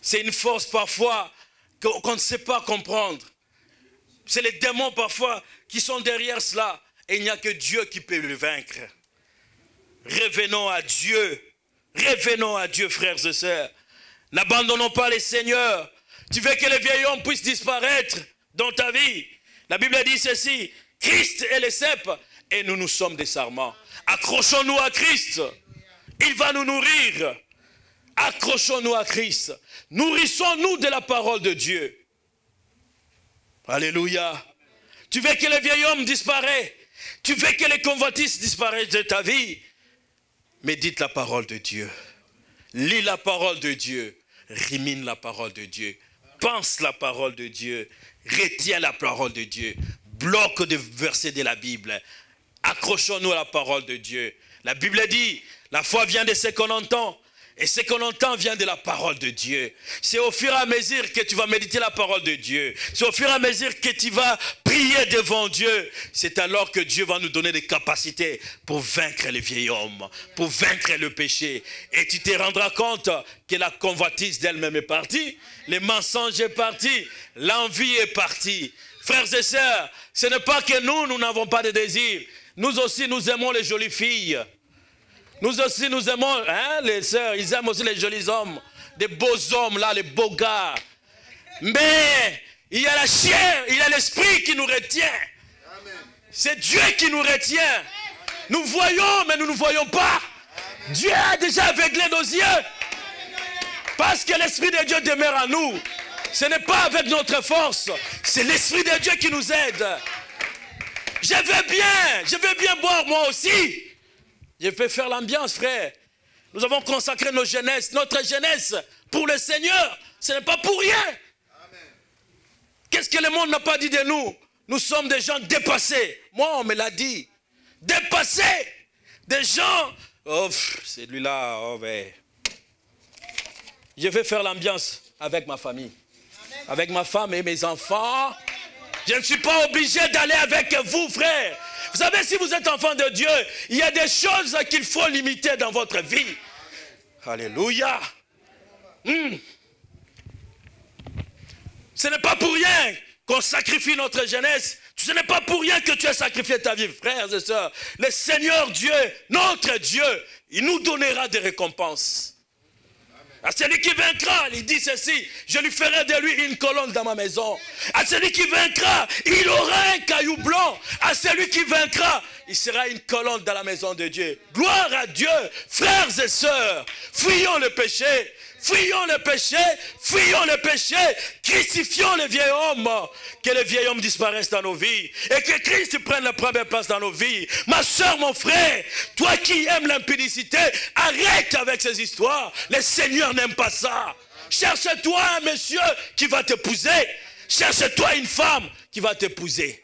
C'est une force parfois qu'on ne sait pas comprendre. C'est les démons parfois qui sont derrière cela. Et il n'y a que Dieu qui peut le vaincre. Revenons à Dieu. Revenons à Dieu, frères et sœurs. N'abandonnons pas les seigneurs. Tu veux que les vieils hommes puissent disparaître dans ta vie. La Bible dit ceci. Christ est le cep et nous sommes des sarments. Accrochons-nous à Christ. Il va nous nourrir. Accrochons-nous à Christ. Nourrissons-nous de la parole de Dieu. Alléluia. Tu veux que les vieils hommes disparaissent. Tu veux que les convoitises disparaissent de ta vie. Médite la parole de Dieu. Lis la parole de Dieu. Rumine la parole de Dieu. Pense la parole de Dieu. Retiens la parole de Dieu. Bloque des versets de la Bible. Accrochons-nous à la parole de Dieu. La Bible dit, la foi vient de ce qu'on entend. Et ce qu'on entend vient de la parole de Dieu. C'est au fur et à mesure que tu vas méditer la parole de Dieu. C'est au fur et à mesure que tu vas prier devant Dieu. C'est alors que Dieu va nous donner des capacités pour vaincre les vieils hommes, pour vaincre le péché. Et tu te rendras compte que la convoitise d'elle-même est partie, les mensonges est parti, l'envie est partie. Frères et sœurs, ce n'est pas que nous n'avons pas de désir. Nous aussi, nous aimons les jolies filles. Nous aussi, nous aimons, les sœurs, ils aiment aussi les jolis hommes, des beaux hommes là, les beaux gars. Mais il y a la chair, il y a l'esprit qui nous retient. C'est Dieu qui nous retient. Nous voyons, mais nous ne voyons pas. Dieu a déjà aveuglé nos yeux. Parce que l'esprit de Dieu demeure en nous. Ce n'est pas avec notre force, c'est l'esprit de Dieu qui nous aide. Je veux bien boire moi aussi. Je vais faire l'ambiance, frère. Nous avons consacré notre jeunesse pour le Seigneur. Ce n'est pas pour rien. Qu'est-ce que le monde n'a pas dit de nous? Nous sommes des gens dépassés. Moi, on me l'a dit. Dépassés. Des gens... Oh, celui-là, oh, mais... Je vais faire l'ambiance avec ma famille. Avec ma femme et mes enfants. Je ne suis pas obligé d'aller avec vous, frère. Vous savez, si vous êtes enfant de Dieu, il y a des choses qu'il faut limiter dans votre vie. Alléluia. Ce n'est pas pour rien qu'on sacrifie notre jeunesse. Ce n'est pas pour rien que tu as sacrifié ta vie, frères et sœurs. Le Seigneur Dieu, notre Dieu, il nous donnera des récompenses. À celui qui vaincra, il dit ceci, je lui ferai de lui une colonne dans ma maison. À celui qui vaincra, il aura un caillou blanc. À celui qui vaincra, il sera une colonne dans la maison de Dieu. Gloire à Dieu, frères et sœurs, fuyons le péché. Fuyons le péché, fuyons le péché, crucifions le vieil homme, que le vieil homme disparaisse dans nos vies, et que Christ prenne la première place dans nos vies. Ma soeur, mon frère, toi qui aimes l'impudicité, arrête avec ces histoires, le Seigneur n'aime pas ça. Cherche-toi un monsieur qui va t'épouser, cherche-toi une femme qui va t'épouser.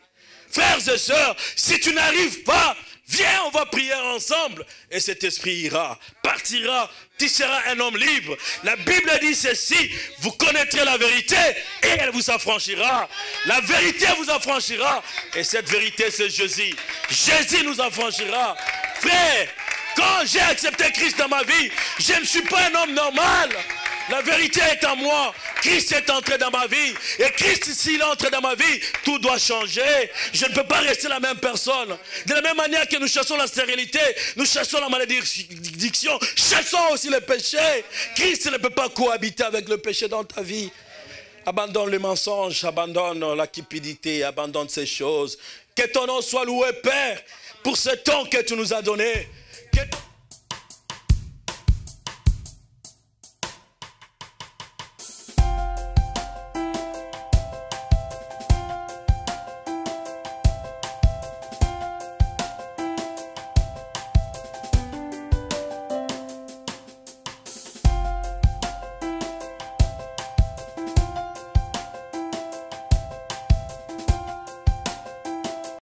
Frères et sœurs, si tu n'arrives pas, viens, on va prier ensemble, et cet esprit ira, partira, tu seras un homme libre. La Bible dit ceci, vous connaîtrez la vérité et elle vous affranchira. La vérité vous affranchira et cette vérité c'est Jésus. Jésus nous affranchira. Frère, quand j'ai accepté Christ dans ma vie, je ne suis pas un homme normal. La vérité est en moi. Christ est entré dans ma vie. Et Christ, s'il entre dans ma vie, tout doit changer. Je ne peux pas rester la même personne. De la même manière que nous chassons la stérilité, nous chassons la malédiction, chassons aussi le péché. Christ ne peut pas cohabiter avec le péché dans ta vie. Abandonne le mensonge, abandonne la cupidité, abandonne ces choses. Que ton nom soit loué, Père, pour ce temps que tu nous as donné.